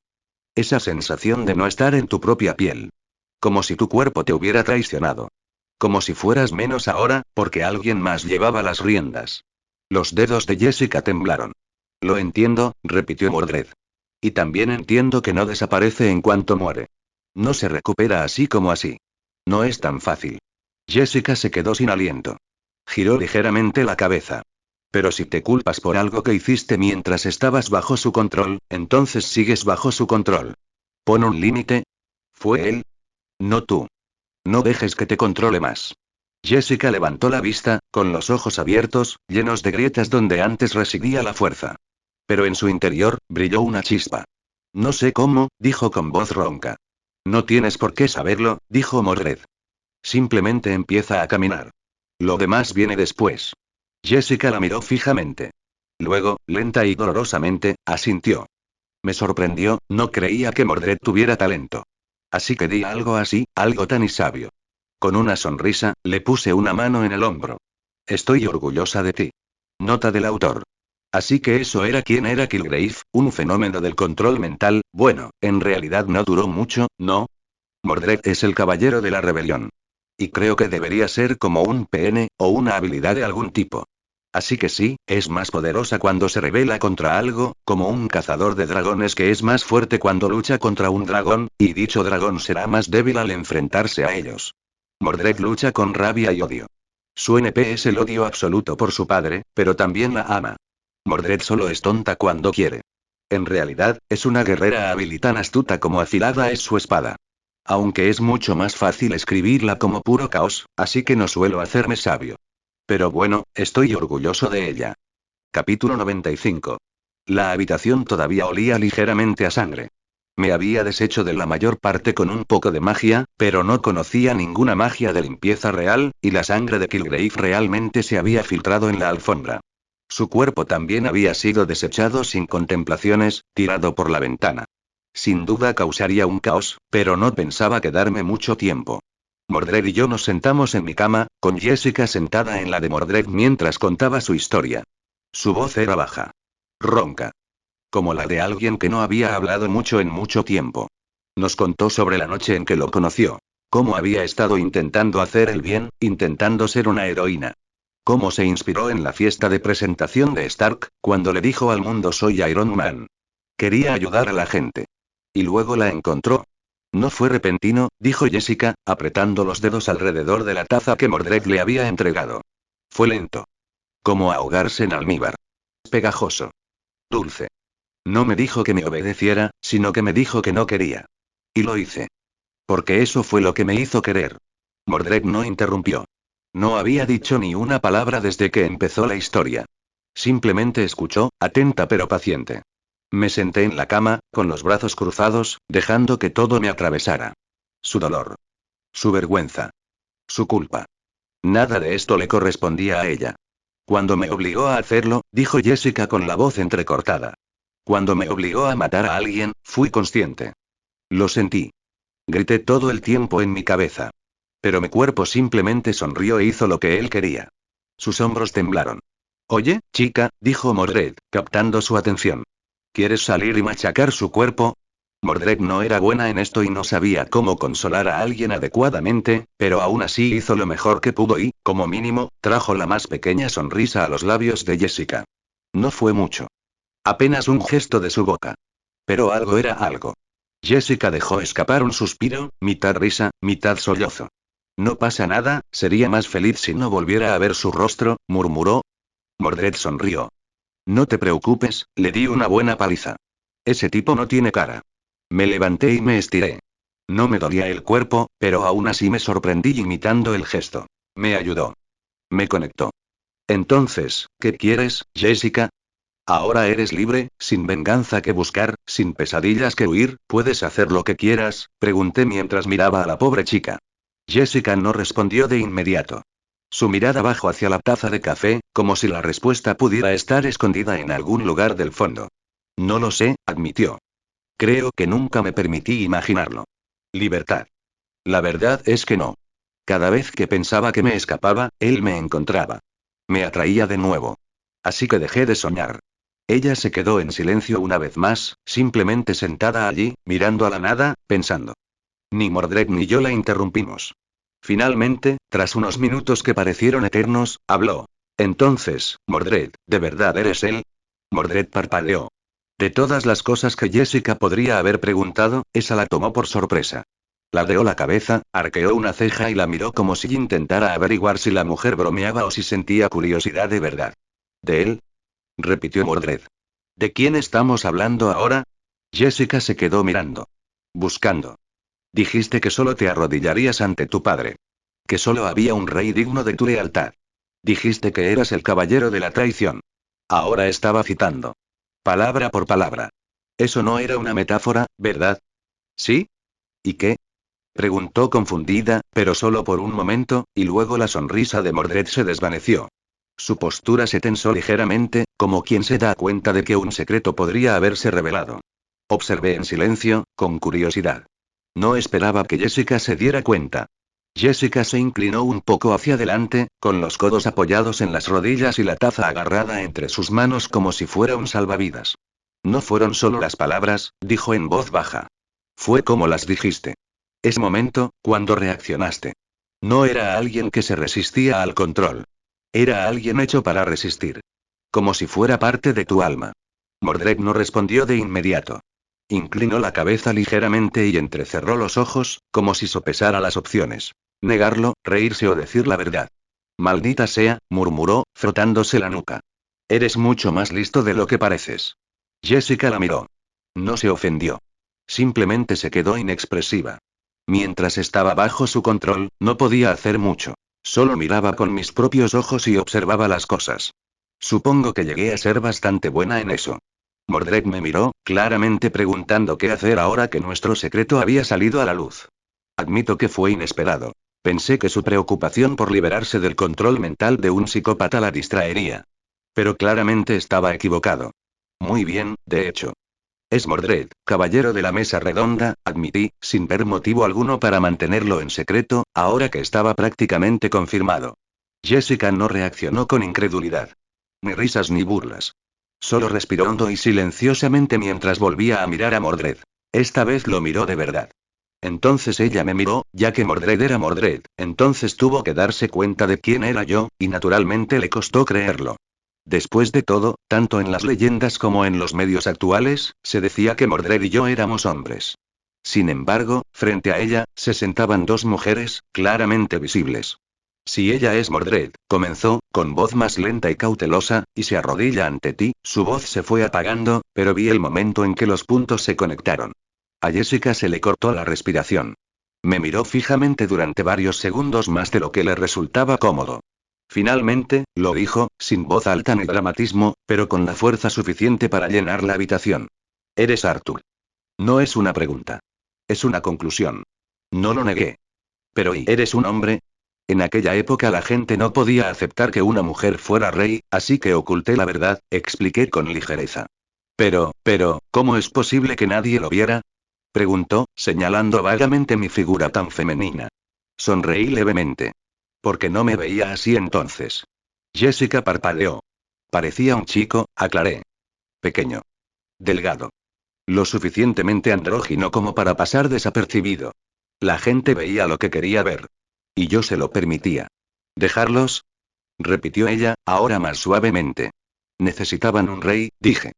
Esa sensación de no estar en tu propia piel. Como si tu cuerpo te hubiera traicionado. Como si fueras menos ahora, porque alguien más llevaba las riendas. Los dedos de Jessica temblaron. Lo entiendo, repitió Mordred. Y también entiendo que no desaparece en cuanto muere. No se recupera así como así. No es tan fácil. Jessica se quedó sin aliento. Giró ligeramente la cabeza. Pero si te culpas por algo que hiciste mientras estabas bajo su control, entonces sigues bajo su control. Pon un límite. ¿Fue él? No tú. No dejes que te controle más. Jessica levantó la vista, con los ojos abiertos, llenos de grietas donde antes residía la fuerza. Pero en su interior, brilló una chispa. No sé cómo, dijo con voz ronca. No tienes por qué saberlo, dijo Mordred. Simplemente empieza a caminar. Lo demás viene después. Jessica la miró fijamente. Luego, lenta y dolorosamente, asintió. Me sorprendió, no creía que Mordred tuviera talento. Así que di algo así, algo tan y sabio. Con una sonrisa, le puse una mano en el hombro. Estoy orgullosa de ti. Nota del autor. Así que eso era quien era Kilgrave, un fenómeno del control mental. Bueno, en realidad no duró mucho, ¿no? Mordred es el caballero de la rebelión. Y creo que debería ser como un PN, o una habilidad de algún tipo. Así que sí, es más poderosa cuando se rebela contra algo, como un cazador de dragones que es más fuerte cuando lucha contra un dragón, y dicho dragón será más débil al enfrentarse a ellos. Mordred lucha con rabia y odio. Su NP es el odio absoluto por su padre, pero también la ama. Mordred solo es tonta cuando quiere. En realidad, es una guerrera hábil y tan astuta como afilada es su espada. Aunque es mucho más fácil escribirla como puro caos, así que no suelo hacerme sabio. Pero bueno, estoy orgulloso de ella. Capítulo 95. La habitación todavía olía ligeramente a sangre. Me había deshecho de la mayor parte con un poco de magia, pero no conocía ninguna magia de limpieza real, y la sangre de Kilgrave realmente se había filtrado en la alfombra. Su cuerpo también había sido desechado sin contemplaciones, tirado por la ventana. Sin duda causaría un caos, pero no pensaba quedarme mucho tiempo. Mordred y yo nos sentamos en mi cama, con Jessica sentada en la de Mordred mientras contaba su historia. Su voz era baja. Ronca. Como la de alguien que no había hablado mucho en mucho tiempo. Nos contó sobre la noche en que lo conoció. Cómo había estado intentando hacer el bien, intentando ser una heroína. Cómo se inspiró en la fiesta de presentación de Stark, cuando le dijo al mundo soy Iron Man. Quería ayudar a la gente. Y luego la encontró. No fue repentino, dijo Jessica, apretando los dedos alrededor de la taza que Mordred le había entregado. Fue lento. Como ahogarse en almíbar. Pegajoso. Dulce. No me dijo que me obedeciera, sino que me dijo que no quería. Y lo hice. Porque eso fue lo que me hizo querer. Mordred no interrumpió. No había dicho ni una palabra desde que empezó la historia. Simplemente escuchó, atenta pero paciente. Me senté en la cama, con los brazos cruzados, dejando que todo me atravesara. Su dolor. Su vergüenza. Su culpa. Nada de esto le correspondía a ella. Cuando me obligó a hacerlo, dijo Jessica con la voz entrecortada. Cuando me obligó a matar a alguien, fui consciente. Lo sentí. Grité todo el tiempo en mi cabeza. Pero mi cuerpo simplemente sonrió e hizo lo que él quería. Sus hombros temblaron. Oye, chica, dijo Mordred, captando su atención. ¿Quieres salir y machacar su cuerpo? Mordred no era buena en esto y no sabía cómo consolar a alguien adecuadamente, pero aún así hizo lo mejor que pudo y, como mínimo, trajo la más pequeña sonrisa a los labios de Jessica. No fue mucho. Apenas un gesto de su boca. Pero algo era algo. Jessica dejó escapar un suspiro, mitad risa, mitad sollozo. No pasa nada, sería más feliz si no volviera a ver su rostro, murmuró. Mordred sonrió. No te preocupes, le di una buena paliza. Ese tipo no tiene cara. Me levanté y me estiré. No me dolía el cuerpo, pero aún así me sorprendí imitando el gesto. Me ayudó. Me conectó. Entonces, ¿qué quieres, Jessica? Ahora eres libre, sin venganza que buscar, sin pesadillas que huir, ¿puedes hacer lo que quieras? Pregunté mientras miraba a la pobre chica. Jessica no respondió de inmediato. Su mirada bajó hacia la taza de café, como si la respuesta pudiera estar escondida en algún lugar del fondo. No lo sé, admitió. Creo que nunca me permití imaginarlo. Libertad. La verdad es que no. Cada vez que pensaba que me escapaba, él me encontraba. Me atraía de nuevo. Así que dejé de soñar. Ella se quedó en silencio una vez más, simplemente sentada allí, mirando a la nada, pensando. Ni Mordred ni yo la interrumpimos. Finalmente, tras unos minutos que parecieron eternos, habló. Entonces, Mordred, ¿de verdad eres él? Mordred parpadeó. De todas las cosas que Jessica podría haber preguntado, esa la tomó por sorpresa. Ladeó la cabeza, arqueó una ceja y la miró como si intentara averiguar si la mujer bromeaba o si sentía curiosidad de verdad. ¿De él? Repitió Mordred. ¿De quién estamos hablando ahora? Jessica se quedó mirando. Buscando. Dijiste que solo te arrodillarías ante tu padre. Que solo había un rey digno de tu lealtad. Dijiste que eras el caballero de la traición. Ahora estaba citando. Palabra por palabra. Eso no era una metáfora, ¿verdad? ¿Sí? ¿Y qué? Preguntó confundida, pero solo por un momento, y luego la sonrisa de Mordred se desvaneció. Su postura se tensó ligeramente, como quien se da cuenta de que un secreto podría haberse revelado. Observé en silencio, con curiosidad. No esperaba que Jessica se diera cuenta. Jessica se inclinó un poco hacia adelante, con los codos apoyados en las rodillas y la taza agarrada entre sus manos como si fuera un salvavidas. No fueron solo las palabras, dijo en voz baja. Fue como las dijiste. Ese momento, cuando reaccionaste. No era alguien que se resistía al control. Era alguien hecho para resistir. Como si fuera parte de tu alma. Mordred no respondió de inmediato. Inclinó la cabeza ligeramente y entrecerró los ojos, como si sopesara las opciones. Negarlo, reírse o decir la verdad. Maldita sea, murmuró, frotándose la nuca. Eres mucho más listo de lo que pareces. Jessica la miró. No se ofendió. Simplemente se quedó inexpresiva. Mientras estaba bajo su control, no podía hacer mucho. Solo miraba con mis propios ojos y observaba las cosas. Supongo que llegué a ser bastante buena en eso. Mordred me miró, claramente preguntando qué hacer ahora que nuestro secreto había salido a la luz. Admito que fue inesperado. Pensé que su preocupación por liberarse del control mental de un psicópata la distraería. Pero claramente estaba equivocado. Muy bien, de hecho. Es Mordred, caballero de la mesa redonda, admití, sin ver motivo alguno para mantenerlo en secreto, ahora que estaba prácticamente confirmado. Jessica no reaccionó con incredulidad. Ni risas ni burlas. Solo respiró hondo y silenciosamente mientras volvía a mirar a Mordred. Esta vez lo miró de verdad. Entonces ella me miró, ya que Mordred era Mordred, entonces tuvo que darse cuenta de quién era yo, y naturalmente le costó creerlo. Después de todo, tanto en las leyendas como en los medios actuales, se decía que Mordred y yo éramos hombres. Sin embargo, frente a ella, se sentaban dos mujeres, claramente visibles. Si ella es Mordred, comenzó, con voz más lenta y cautelosa, y se arrodilla ante ti, su voz se fue apagando, pero vi el momento en que los puntos se conectaron. A Jessica se le cortó la respiración. Me miró fijamente durante varios segundos más de lo que le resultaba cómodo. Finalmente, lo dijo, sin voz alta ni dramatismo, pero con la fuerza suficiente para llenar la habitación. Eres Arthur. No es una pregunta. Es una conclusión. No lo negué. Pero ¿y eres un hombre? En aquella época la gente no podía aceptar que una mujer fuera rey, así que oculté la verdad, expliqué con ligereza. Pero, ¿cómo es posible que nadie lo viera? Preguntó, señalando vagamente mi figura tan femenina. Sonreí levemente. Porque no me veía así entonces. Jessica parpadeó. Parecía un chico, aclaré. Pequeño. Delgado. Lo suficientemente andrógino como para pasar desapercibido. La gente veía lo que quería ver. Y yo se lo permitía. ¿Dejarlos? Repitió ella, ahora más suavemente. Necesitaban un rey, dije.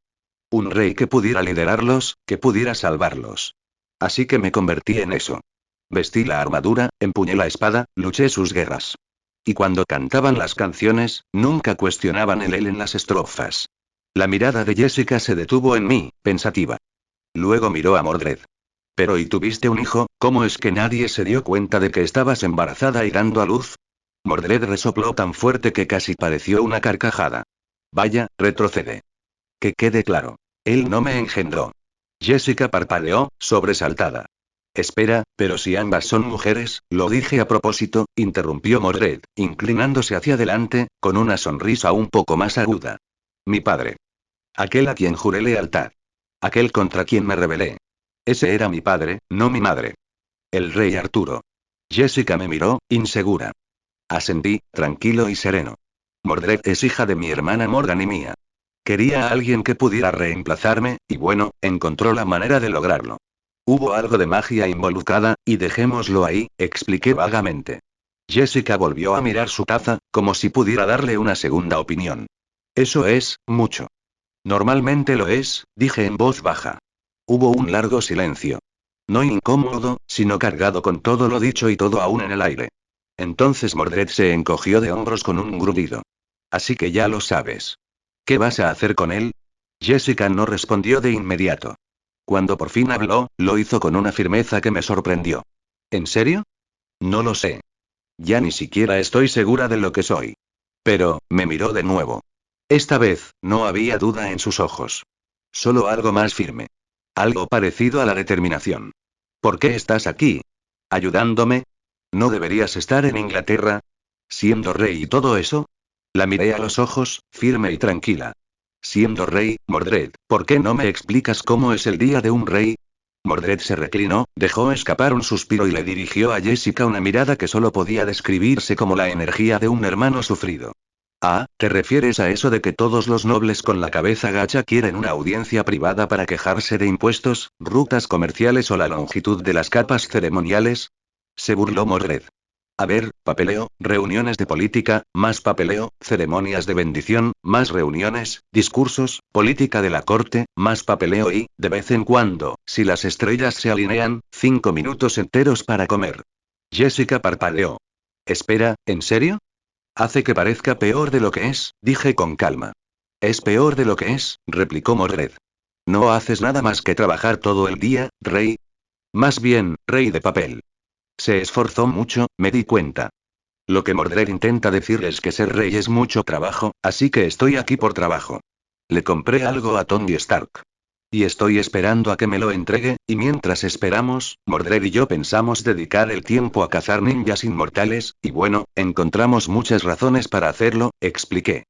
Un rey que pudiera liderarlos, que pudiera salvarlos. Así que me convertí en eso. Vestí la armadura, empuñé la espada, luché sus guerras. Y cuando cantaban las canciones, nunca cuestionaban el él en las estrofas. La mirada de Jessica se detuvo en mí, pensativa. Luego miró a Mordred. Pero ¿y tuviste un hijo? ¿Cómo es que nadie se dio cuenta de que estabas embarazada y dando a luz? Mordred resopló tan fuerte que casi pareció una carcajada. Vaya, retrocede. Que quede claro. Él no me engendró. Jessica parpadeó, sobresaltada. Espera, pero si ambas son mujeres, lo dije a propósito, interrumpió Mordred, inclinándose hacia adelante, con una sonrisa un poco más aguda. Mi padre. Aquel a quien juré lealtad. Aquel contra quien me rebelé. Ese era mi padre, no mi madre. El rey Arturo. Jessica me miró, insegura. Asentí, tranquilo y sereno. Mordred es hija de mi hermana Morgan y mía. Quería a alguien que pudiera reemplazarme, y bueno, encontró la manera de lograrlo. Hubo algo de magia involucrada, y dejémoslo ahí, expliqué vagamente. Jessica volvió a mirar su taza, como si pudiera darle una segunda opinión. Eso es, mucho. Normalmente lo es, dije en voz baja. Hubo un largo silencio. No incómodo, sino cargado con todo lo dicho y todo aún en el aire. Entonces Mordred se encogió de hombros con un grudido. Así que ya lo sabes. ¿Qué vas a hacer con él? Jessica no respondió de inmediato. Cuando por fin habló, lo hizo con una firmeza que me sorprendió. ¿En serio? No lo sé. Ya ni siquiera estoy segura de lo que soy. Pero, me miró de nuevo. Esta vez, no había duda en sus ojos. Solo algo más firme. Algo parecido a la determinación. ¿Por qué estás aquí? ¿Ayudándome? ¿No deberías estar en Inglaterra? ¿Siendo rey y todo eso? La miré a los ojos, firme y tranquila. Siendo rey, Mordred, ¿por qué no me explicas cómo es el día de un rey? Mordred se reclinó, dejó escapar un suspiro y le dirigió a Jessica una mirada que solo podía describirse como la energía de un hermano sufrido. Ah, ¿te refieres a eso de que todos los nobles con la cabeza gacha quieren una audiencia privada para quejarse de impuestos, rutas comerciales o la longitud de las capas ceremoniales? Se burló Mordred. A ver, papeleo, reuniones de política, más papeleo, ceremonias de bendición, más reuniones, discursos, política de la corte, más papeleo y, de vez en cuando, si las estrellas se alinean, 5 minutos enteros para comer. Jessica parpadeó. Espera, ¿en serio? Hace que parezca peor de lo que es, dije con calma. Es peor de lo que es, replicó Mordred. No haces nada más que trabajar todo el día, rey. Más bien, rey de papel. Se esforzó mucho, me di cuenta. Lo que Mordred intenta decir es que ser rey es mucho trabajo, así que estoy aquí por trabajo. Le compré algo a Tony Stark. Y estoy esperando a que me lo entregue, y mientras esperamos, Mordred y yo pensamos dedicar el tiempo a cazar ninjas inmortales, y bueno, encontramos muchas razones para hacerlo, expliqué.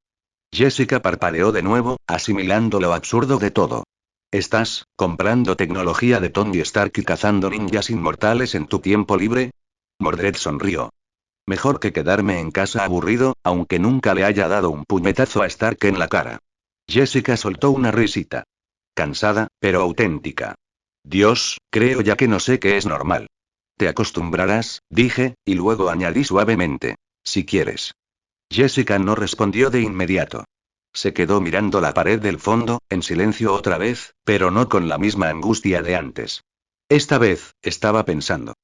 Jessica parpadeó de nuevo, asimilando lo absurdo de todo. ¿Estás comprando tecnología de Tony Stark y cazando ninjas inmortales en tu tiempo libre? Mordred sonrió. Mejor que quedarme en casa aburrido, aunque nunca le haya dado un puñetazo a Stark en la cara. Jessica soltó una risita. Cansada, pero auténtica. Dios, creo ya que no sé qué es normal. Te acostumbrarás, dije, y luego añadí suavemente. Si quieres. Jessica no respondió de inmediato. Se quedó mirando la pared del fondo, en silencio otra vez, pero no con la misma angustia de antes. Esta vez, estaba pensando.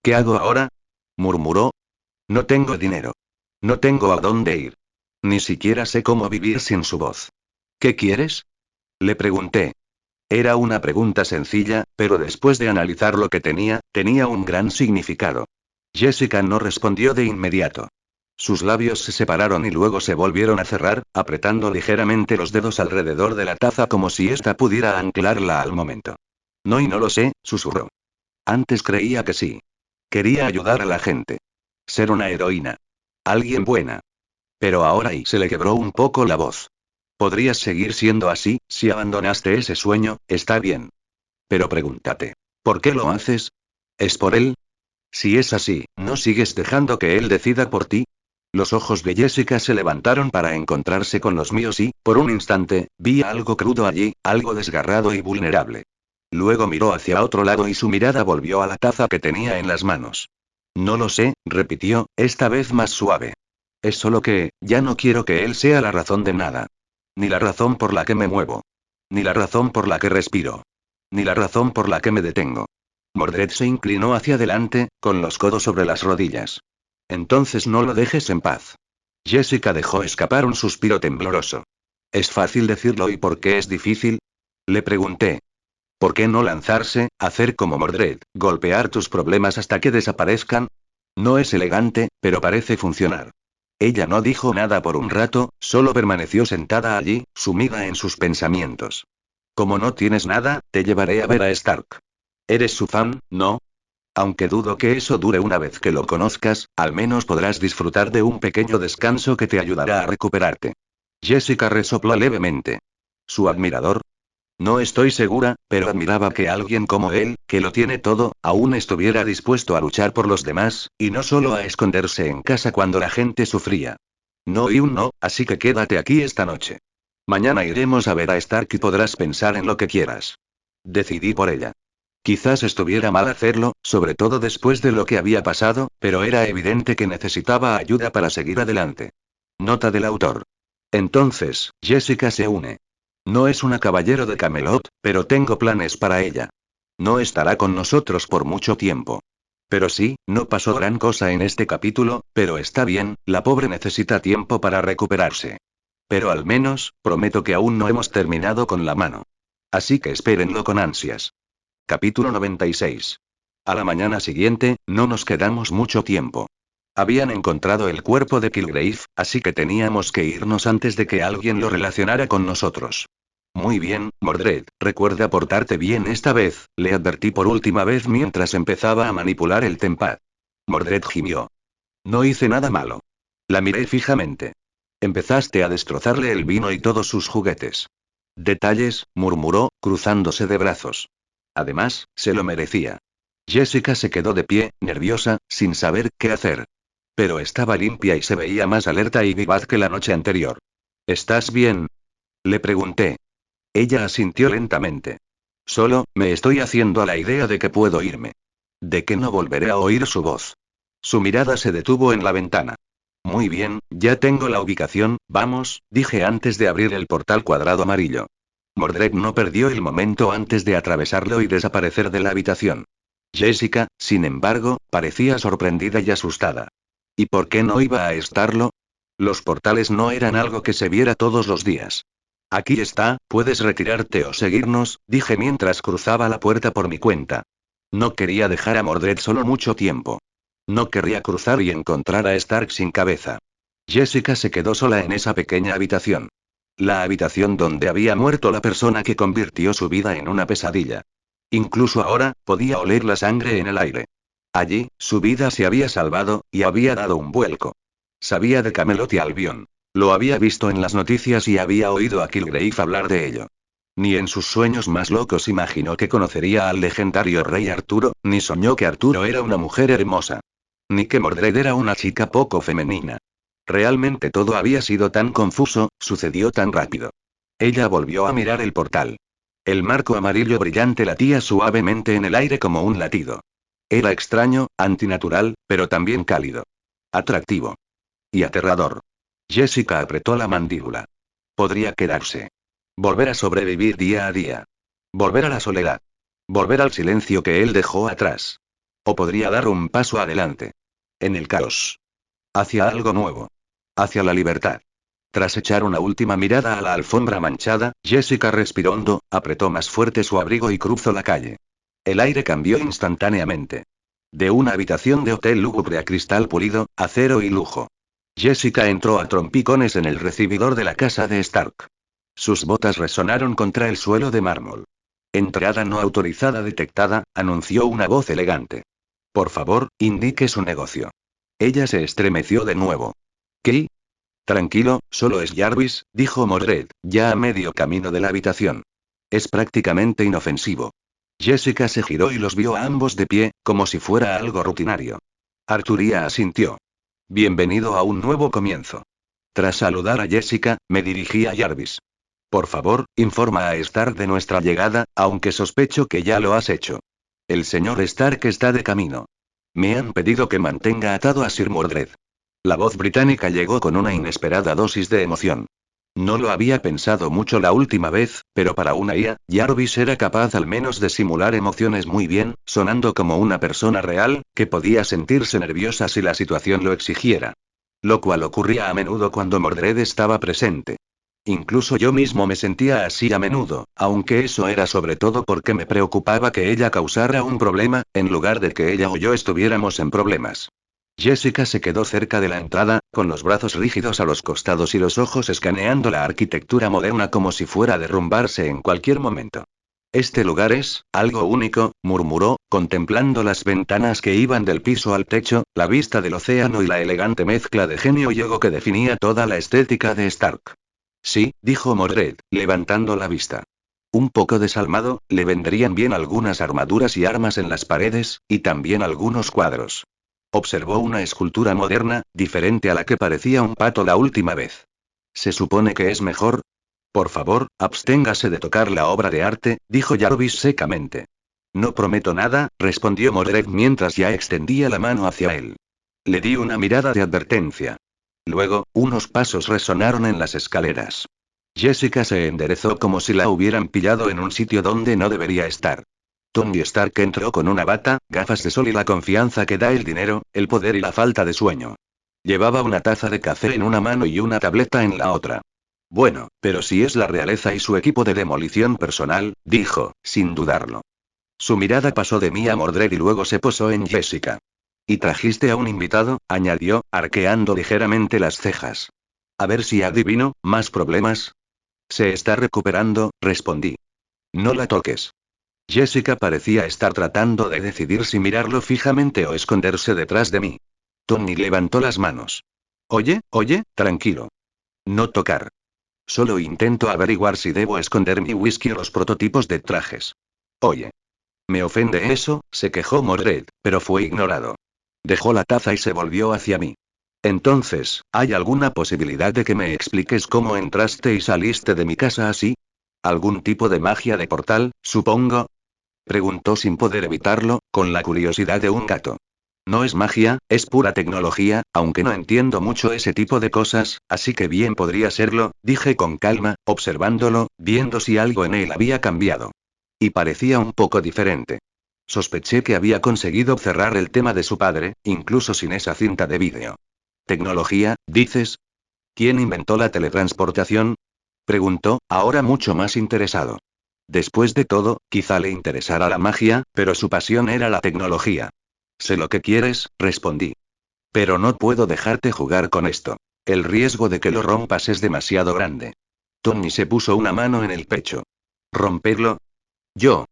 ¿Qué hago ahora? Murmuró. No tengo dinero. No tengo a dónde ir. Ni siquiera sé cómo vivir sin su voz. ¿Qué quieres? Le pregunté. Era una pregunta sencilla, pero después de analizar lo que tenía un gran significado. Jessica no respondió de inmediato. Sus labios se separaron y luego se volvieron a cerrar, apretando ligeramente los dedos alrededor de la taza como si ésta pudiera anclarla al momento. No y no lo sé, susurró. Antes creía que sí. Quería ayudar a la gente. Ser una heroína. Alguien buena. Pero ahora y se le quebró un poco la voz. Podrías seguir siendo así, si abandonaste ese sueño, está bien. Pero pregúntate, ¿por qué lo haces? ¿Es por él? Si es así, ¿no sigues dejando que él decida por ti? Los ojos de Jessica se levantaron para encontrarse con los míos y, por un instante, vi algo crudo allí, algo desgarrado y vulnerable. Luego miró hacia otro lado y su mirada volvió a la taza que tenía en las manos. No lo sé, repitió, esta vez más suave. Es solo que, ya no quiero que él sea la razón de nada. Ni la razón por la que me muevo. Ni la razón por la que respiro. Ni la razón por la que me detengo. Mordred se inclinó hacia adelante, con los codos sobre las rodillas. Entonces no lo dejes en paz. Jessica dejó escapar un suspiro tembloroso. Es fácil decirlo, ¿y por qué es difícil? Le pregunté. ¿Por qué no lanzarse, hacer como Mordred, golpear tus problemas hasta que desaparezcan? No es elegante, pero parece funcionar. Ella no dijo nada por un rato, solo permaneció sentada allí, sumida en sus pensamientos. Como no tienes nada, te llevaré a ver a Stark. Eres su fan, ¿no? Aunque dudo que eso dure una vez que lo conozcas, al menos podrás disfrutar de un pequeño descanso que te ayudará a recuperarte. Jessica resopló levemente. ¿Su admirador? No estoy segura, pero admiraba que alguien como él, que lo tiene todo, aún estuviera dispuesto a luchar por los demás, y no solo a esconderse en casa cuando la gente sufría. No y un no, así que quédate aquí esta noche. Mañana iremos a ver a Stark y podrás pensar en lo que quieras. Decidí por ella. Quizás estuviera mal hacerlo, sobre todo después de lo que había pasado, pero era evidente que necesitaba ayuda para seguir adelante. Nota del autor. Entonces, Jessica se une. No es una caballero de Camelot, pero tengo planes para ella. No estará con nosotros por mucho tiempo. Pero sí, no pasó gran cosa en este capítulo, pero está bien, la pobre necesita tiempo para recuperarse. Pero al menos, prometo que aún no hemos terminado con la mano. Así que espérenlo con ansias. Capítulo 96. A la mañana siguiente, no nos quedamos mucho tiempo. Habían encontrado el cuerpo de Kilgrave, así que teníamos que irnos antes de que alguien lo relacionara con nosotros. Muy bien, Mordred, recuerda portarte bien esta vez, le advertí por última vez mientras empezaba a manipular el tempad. Mordred gimió. No hice nada malo. La miré fijamente. Empezaste a destrozarle el vino y todos sus juguetes. Detalles, murmuró, cruzándose de brazos. Además, se lo merecía. Jessica se quedó de pie, nerviosa, sin saber qué hacer. Pero estaba limpia y se veía más alerta y vivaz que la noche anterior. ¿Estás bien? Le pregunté. Ella asintió lentamente. Solo, me estoy haciendo a la idea de que puedo irme. De que no volveré a oír su voz. Su mirada se detuvo en la ventana. Muy bien, ya tengo la ubicación, vamos, dije antes de abrir el portal cuadrado amarillo. Mordred no perdió el momento antes de atravesarlo y desaparecer de la habitación. Jessica, sin embargo, parecía sorprendida y asustada. ¿Y por qué no iba a estarlo? Los portales no eran algo que se viera todos los días. Aquí está, puedes retirarte o seguirnos, dije mientras cruzaba la puerta por mi cuenta. No quería dejar a Mordred solo mucho tiempo. No querría cruzar y encontrar a Stark sin cabeza. Jessica se quedó sola en esa pequeña habitación. La habitación donde había muerto la persona que convirtió su vida en una pesadilla. Incluso ahora, podía oler la sangre en el aire. Allí, su vida se había salvado, y había dado un vuelco. Sabía de Camelot y Albion. Lo había visto en las noticias y había oído a Kilgrave hablar de ello. Ni en sus sueños más locos imaginó que conocería al legendario rey Arturo, ni soñó que Arturo era una mujer hermosa. Ni que Mordred era una chica poco femenina. Realmente todo había sido tan confuso, sucedió tan rápido. Ella volvió a mirar el portal. El marco amarillo brillante latía suavemente en el aire como un latido. Era extraño, antinatural, pero también cálido. Atractivo. Y aterrador. Jessica apretó la mandíbula. Podría quedarse. Volver a sobrevivir día a día. Volver a la soledad. Volver al silencio que él dejó atrás. O podría dar un paso adelante. En el caos. Hacia algo nuevo. Hacia la libertad. Tras echar una última mirada a la alfombra manchada, Jessica respiró hondo, apretó más fuerte su abrigo y cruzó la calle. El aire cambió instantáneamente. De una habitación de hotel lúgubre a cristal pulido, acero y lujo. Jessica entró a trompicones en el recibidor de la casa de Stark. Sus botas resonaron contra el suelo de mármol. Entrada no autorizada detectada, anunció una voz elegante. Por favor, indique su negocio. Ella se estremeció de nuevo. ¿Qué? Tranquilo, solo es Jarvis, dijo Mordred, ya a medio camino de la habitación. Es prácticamente inofensivo. Jessica se giró y los vio a ambos de pie, como si fuera algo rutinario. Arturía asintió. Bienvenido a un nuevo comienzo. Tras saludar a Jessica, me dirigí a Jarvis. Por favor, informa a Stark de nuestra llegada, aunque sospecho que ya lo has hecho. El señor Stark está de camino. Me han pedido que mantenga atado a Sir Mordred. La voz británica llegó con una inesperada dosis de emoción. No lo había pensado mucho la última vez, pero para una IA, Jarvis era capaz al menos de simular emociones muy bien, sonando como una persona real, que podía sentirse nerviosa si la situación lo exigiera. Lo cual ocurría a menudo cuando Mordred estaba presente. Incluso yo mismo me sentía así a menudo, aunque eso era sobre todo porque me preocupaba que ella causara un problema, en lugar de que ella o yo estuviéramos en problemas. Jessica se quedó cerca de la entrada, con los brazos rígidos a los costados y los ojos escaneando la arquitectura moderna como si fuera a derrumbarse en cualquier momento. Este lugar es algo único, murmuró, contemplando las ventanas que iban del piso al techo, la vista del océano y la elegante mezcla de genio y ego que definía toda la estética de Stark. Sí, dijo Mordred, levantando la vista. Un poco desalmado, le vendrían bien algunas armaduras y armas en las paredes, y también algunos cuadros. Observó una escultura moderna, diferente a la que parecía un pato la última vez. ¿Se supone que es mejor? Por favor, absténgase de tocar la obra de arte, dijo Jarvis secamente. No prometo nada, respondió Mordred mientras ya extendía la mano hacia él. Le di una mirada de advertencia. Luego, unos pasos resonaron en las escaleras. Jessica se enderezó como si la hubieran pillado en un sitio donde no debería estar. Tony Stark entró con una bata, gafas de sol y la confianza que da el dinero, el poder y la falta de sueño. Llevaba una taza de café en una mano y una tableta en la otra. Bueno, pero si es la realeza y su equipo de demolición personal, dijo, sin dudarlo. Su mirada pasó de mí a Mordred y luego se posó en Jessica. ¿Y trajiste a un invitado?, añadió, arqueando ligeramente las cejas. A ver si adivino, ¿más problemas? Se está recuperando, respondí. No la toques. Jessica parecía estar tratando de decidir si mirarlo fijamente o esconderse detrás de mí. Tony levantó las manos. Oye, tranquilo. No tocar. Solo intento averiguar si debo esconder mi whisky o los prototipos de trajes. Oye. Me ofende eso, se quejó Mordred, pero fue ignorado. Dejó la taza y se volvió hacia mí. Entonces, ¿hay alguna posibilidad de que me expliques cómo entraste y saliste de mi casa así? ¿Algún tipo de magia de portal, supongo? Preguntó sin poder evitarlo, con la curiosidad de un gato. No es magia, es pura tecnología, aunque no entiendo mucho ese tipo de cosas, así que bien podría serlo, dije con calma, observándolo, viendo si algo en él había cambiado. Y parecía un poco diferente. Sospeché que había conseguido cerrar el tema de su padre, incluso sin esa cinta de vídeo. ¿Tecnología, dices? ¿Quién inventó la teletransportación? Preguntó, ahora mucho más interesado. Después de todo, quizá le interesara la magia, pero su pasión era la tecnología. Sé lo que quieres, respondí. Pero no puedo dejarte jugar con esto. El riesgo de que lo rompas es demasiado grande. Tony se puso una mano en el pecho. ¿Romperlo? Yo.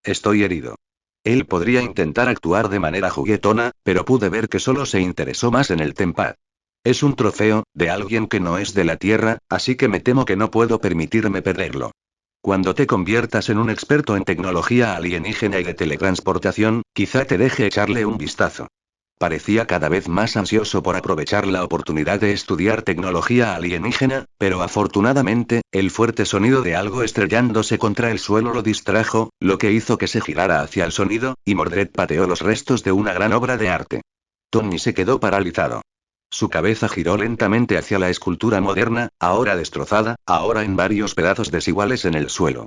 Estoy herido. Él podría intentar actuar de manera juguetona, pero pude ver que solo se interesó más en el tempad. Es un trofeo, de alguien que no es de la Tierra, así que me temo que no puedo permitirme perderlo. Cuando te conviertas en un experto en tecnología alienígena y de teletransportación, quizá te deje echarle un vistazo. Parecía cada vez más ansioso por aprovechar la oportunidad de estudiar tecnología alienígena, pero afortunadamente, el fuerte sonido de algo estrellándose contra el suelo lo distrajo, lo que hizo que se girara hacia el sonido, y Mordred pateó los restos de una gran obra de arte. Tony se quedó paralizado. Su cabeza giró lentamente hacia la escultura moderna, ahora destrozada, ahora en varios pedazos desiguales en el suelo.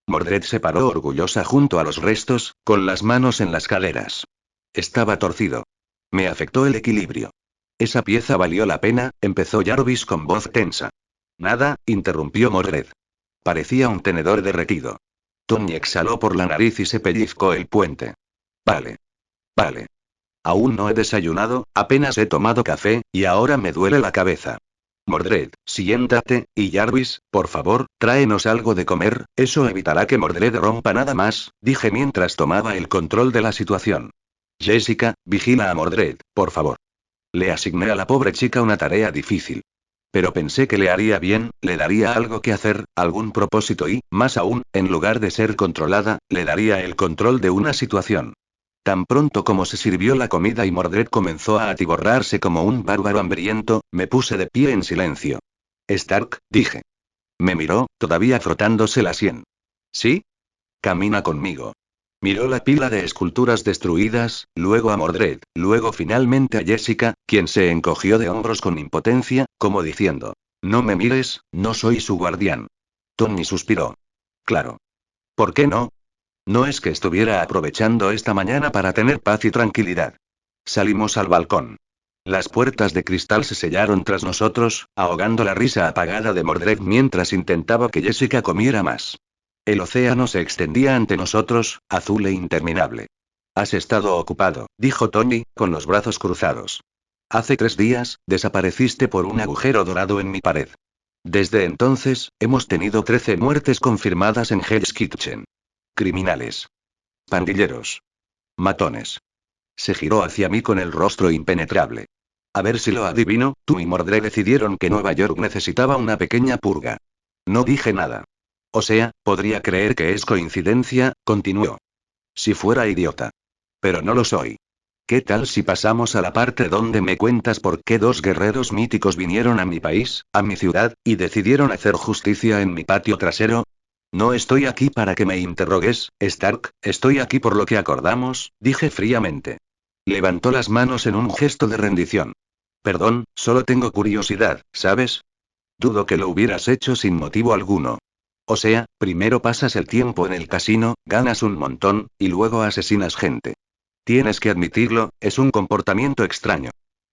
Mordred se paró orgullosa junto a los restos, con las manos en las caderas. Estaba torcido. Me afectó el equilibrio. Esa pieza valió la pena, empezó Jarvis con voz tensa. Nada, interrumpió Mordred. Parecía un tenedor derretido. Tony exhaló por la nariz y se pellizcó el puente. Vale. Aún no he desayunado, apenas he tomado café, y ahora me duele la cabeza. Mordred, siéntate, y Jarvis, por favor, tráenos algo de comer, eso evitará que Mordred rompa nada más, dije mientras tomaba el control de la situación. Jessica, vigila a Mordred, por favor. Le asigné a la pobre chica una tarea difícil. Pero pensé que le haría bien, le daría algo que hacer, algún propósito y, más aún, en lugar de ser controlada, le daría el control de una situación. Tan pronto como se sirvió la comida y Mordred comenzó a atiborrarse como un bárbaro hambriento, me puse de pie en silencio. Stark, dije. Me miró, todavía frotándose la sien. ¿Sí? Camina conmigo. Miró la pila de esculturas destruidas, luego a Mordred, luego finalmente a Jessica, quien se encogió de hombros con impotencia, como diciendo. No me mires, no soy su guardián. Tony suspiró. Claro. ¿Por qué no? No es que estuviera aprovechando esta mañana para tener paz y tranquilidad. Salimos al balcón. Las puertas de cristal se sellaron tras nosotros, ahogando la risa apagada de Mordred mientras intentaba que Jessica comiera más. El océano se extendía ante nosotros, azul e interminable. Has estado ocupado, dijo Tony, con los brazos cruzados. Hace 3 días, desapareciste por un agujero dorado en mi pared. Desde entonces, hemos tenido 13 muertes confirmadas en Hell's Kitchen. Criminales. Pandilleros. Matones. Se giró hacia mí con el rostro impenetrable. A ver si lo adivino, tú y Mordred decidieron que Nueva York necesitaba una pequeña purga. No dije nada. O sea, podría creer que es coincidencia, continuó. Si fuera idiota. Pero no lo soy. ¿Qué tal si pasamos a la parte donde me cuentas por qué 2 guerreros míticos vinieron a mi país, a mi ciudad, y decidieron hacer justicia en mi patio trasero? No estoy aquí para que me interrogues, Stark, estoy aquí por lo que acordamos, dije fríamente. Levantó las manos en un gesto de rendición. Perdón, solo tengo curiosidad, ¿sabes? Dudo que lo hubieras hecho sin motivo alguno. O sea, primero pasas el tiempo en el casino, ganas un montón, y luego asesinas gente. Tienes que admitirlo, es un comportamiento extraño.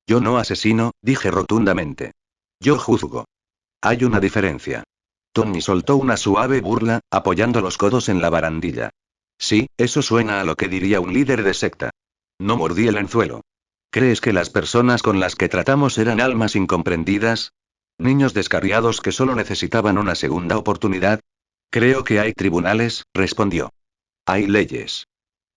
Yo no asesino, dije rotundamente. Yo juzgo. Hay una diferencia. Tony soltó una suave burla, apoyando los codos en la barandilla. Sí, eso suena a lo que diría un líder de secta. No mordí el anzuelo. ¿Crees que las personas con las que tratamos eran almas incomprendidas? ¿Niños descarriados que solo necesitaban una segunda oportunidad? Creo que hay tribunales, respondió. Hay leyes.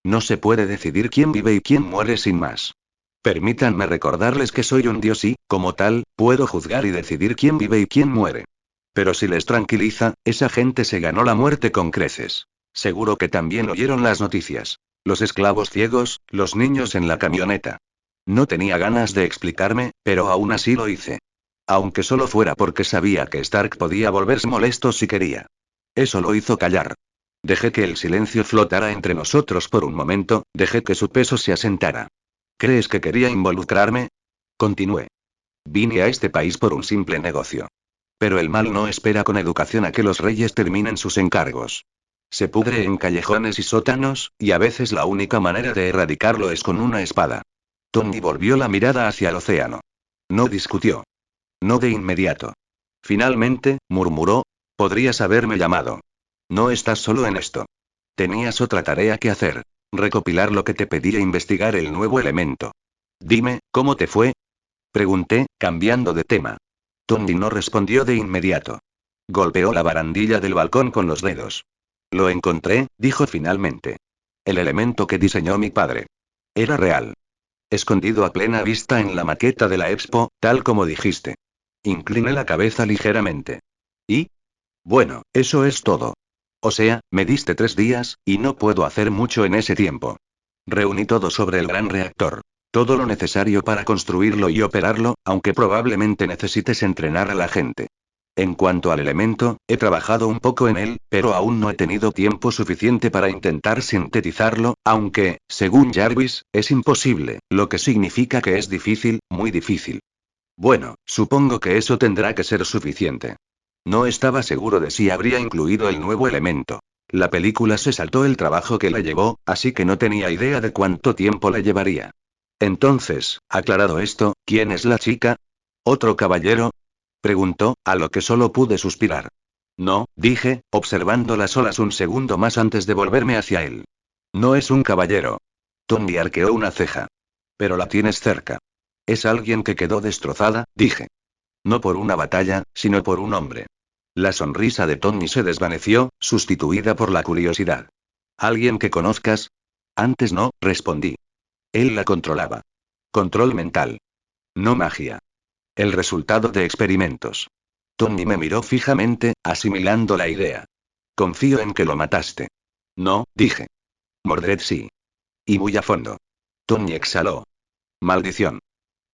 No se puede decidir quién vive y quién muere sin más. Permítanme recordarles que soy un dios y, como tal, puedo juzgar y decidir quién vive y quién muere. Pero si les tranquiliza, esa gente se ganó la muerte con creces. Seguro que también oyeron las noticias. Los esclavos ciegos, los niños en la camioneta. No tenía ganas de explicarme, pero aún así lo hice. Aunque solo fuera porque sabía que Stark podía volverse molesto si quería. Eso lo hizo callar. Dejé que el silencio flotara entre nosotros por un momento, dejé que su peso se asentara. ¿Crees que quería involucrarme? Continué. Vine a este país por un simple negocio. Pero el mal no espera con educación a que los reyes terminen sus encargos. Se pudre en callejones y sótanos, y a veces la única manera de erradicarlo es con una espada. Tony volvió la mirada hacia el océano. No discutió. No de inmediato. Finalmente, murmuró, podrías haberme llamado. No estás solo en esto. Tenías otra tarea que hacer. Recopilar lo que te pedí e investigar el nuevo elemento. Dime, ¿cómo te fue? Pregunté, cambiando de tema. Tony no respondió de inmediato. Golpeó la barandilla del balcón con los dedos. Lo encontré, dijo finalmente. El elemento que diseñó mi padre. Era real. Escondido a plena vista en la maqueta de la Expo, tal como dijiste. Incliné la cabeza ligeramente. ¿Y? Bueno, eso es todo. O sea, me diste 3 días, y no puedo hacer mucho en ese tiempo. Reuní todo sobre el gran reactor. Todo lo necesario para construirlo y operarlo, aunque probablemente necesites entrenar a la gente. En cuanto al elemento, he trabajado un poco en él, pero aún no he tenido tiempo suficiente para intentar sintetizarlo, aunque, según Jarvis, es imposible, lo que significa que es difícil, muy difícil. Bueno, supongo que eso tendrá que ser suficiente. No estaba seguro de si habría incluido el nuevo elemento. La película se saltó el trabajo que la llevó, así que no tenía idea de cuánto tiempo la llevaría. Entonces, aclarado esto, ¿quién es la chica? ¿Otro caballero? Preguntó, a lo que solo pude suspirar. No, dije, observando las olas un segundo más antes de volverme hacia él. No es un caballero. Tony arqueó una ceja. Pero la tienes cerca. Es alguien que quedó destrozada, dije. No por una batalla, sino por un hombre. La sonrisa de Tony se desvaneció, sustituida por la curiosidad. ¿Alguien que conozcas? Antes no, respondí. Él la controlaba. Control mental. No magia. El resultado de experimentos. Tony me miró fijamente, asimilando la idea. Confío en que lo mataste. No, dije. Mordred sí. Y muy a fondo. Tony exhaló. Maldición.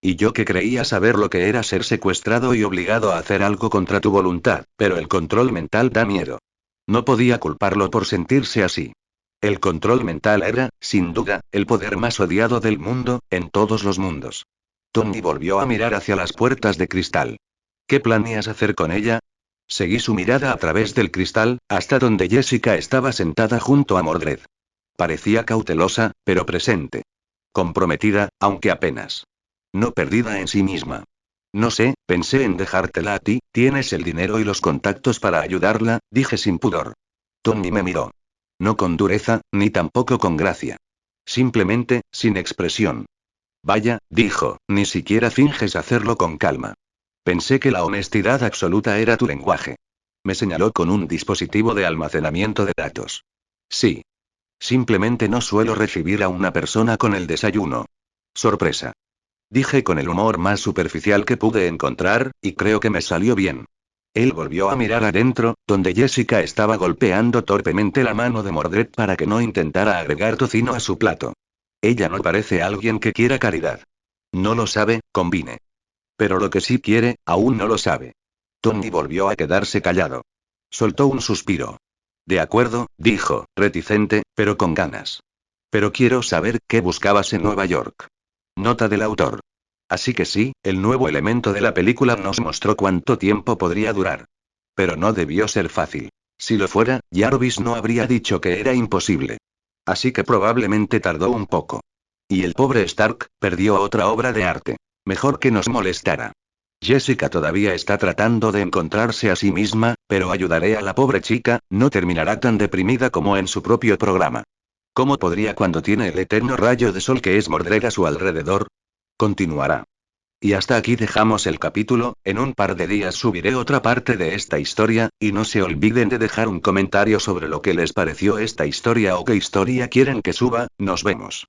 Y yo que creía saber lo que era ser secuestrado y obligado a hacer algo contra tu voluntad, pero el control mental da miedo. No podía culparlo por sentirse así. El control mental era, sin duda, el poder más odiado del mundo, en todos los mundos. Tony volvió a mirar hacia las puertas de cristal. ¿Qué planeas hacer con ella? Seguí su mirada a través del cristal, hasta donde Jessica estaba sentada junto a Mordred. Parecía cautelosa, pero presente. Comprometida, aunque apenas. no perdida en sí misma. No sé, pensé en dejártela a ti, tienes el dinero y los contactos para ayudarla, dije sin pudor. Tony me miró. No con dureza, ni tampoco con gracia. Simplemente, sin expresión. Vaya, dijo, ni siquiera finges hacerlo con calma. Pensé que la honestidad absoluta era tu lenguaje. Me señaló con un dispositivo de almacenamiento de datos. Sí. Simplemente no suelo recibir a una persona con el desayuno. Sorpresa. Dije con el humor más superficial que pude encontrar, y creo que me salió bien. Él volvió a mirar adentro, donde Jessica estaba golpeando torpemente la mano de Mordred para que no intentara agregar tocino a su plato. Ella no parece alguien que quiera caridad. No lo sabe, convine. Pero lo que sí quiere, aún no lo sabe. Tony volvió a quedarse callado. Soltó un suspiro. De acuerdo, dijo, reticente, pero con ganas. Pero quiero saber qué buscabas en Nueva York. Nota del autor. Así que sí, el nuevo elemento de la película nos mostró cuánto tiempo podría durar. Pero no debió ser fácil. Si lo fuera, Jarvis no habría dicho que era imposible. Así que probablemente tardó un poco. Y el pobre Stark, perdió otra obra de arte. Mejor que nos molestara. Jessica todavía está tratando de encontrarse a sí misma, pero ayudaré a la pobre chica, no terminará tan deprimida como en su propio programa. ¿Cómo podría cuando tiene el eterno rayo de sol que es Mordred a su alrededor? Continuará. Y hasta aquí dejamos el capítulo, en un par de días subiré otra parte de esta historia, y no se olviden de dejar un comentario sobre lo que les pareció esta historia o qué historia quieren que suba, nos vemos.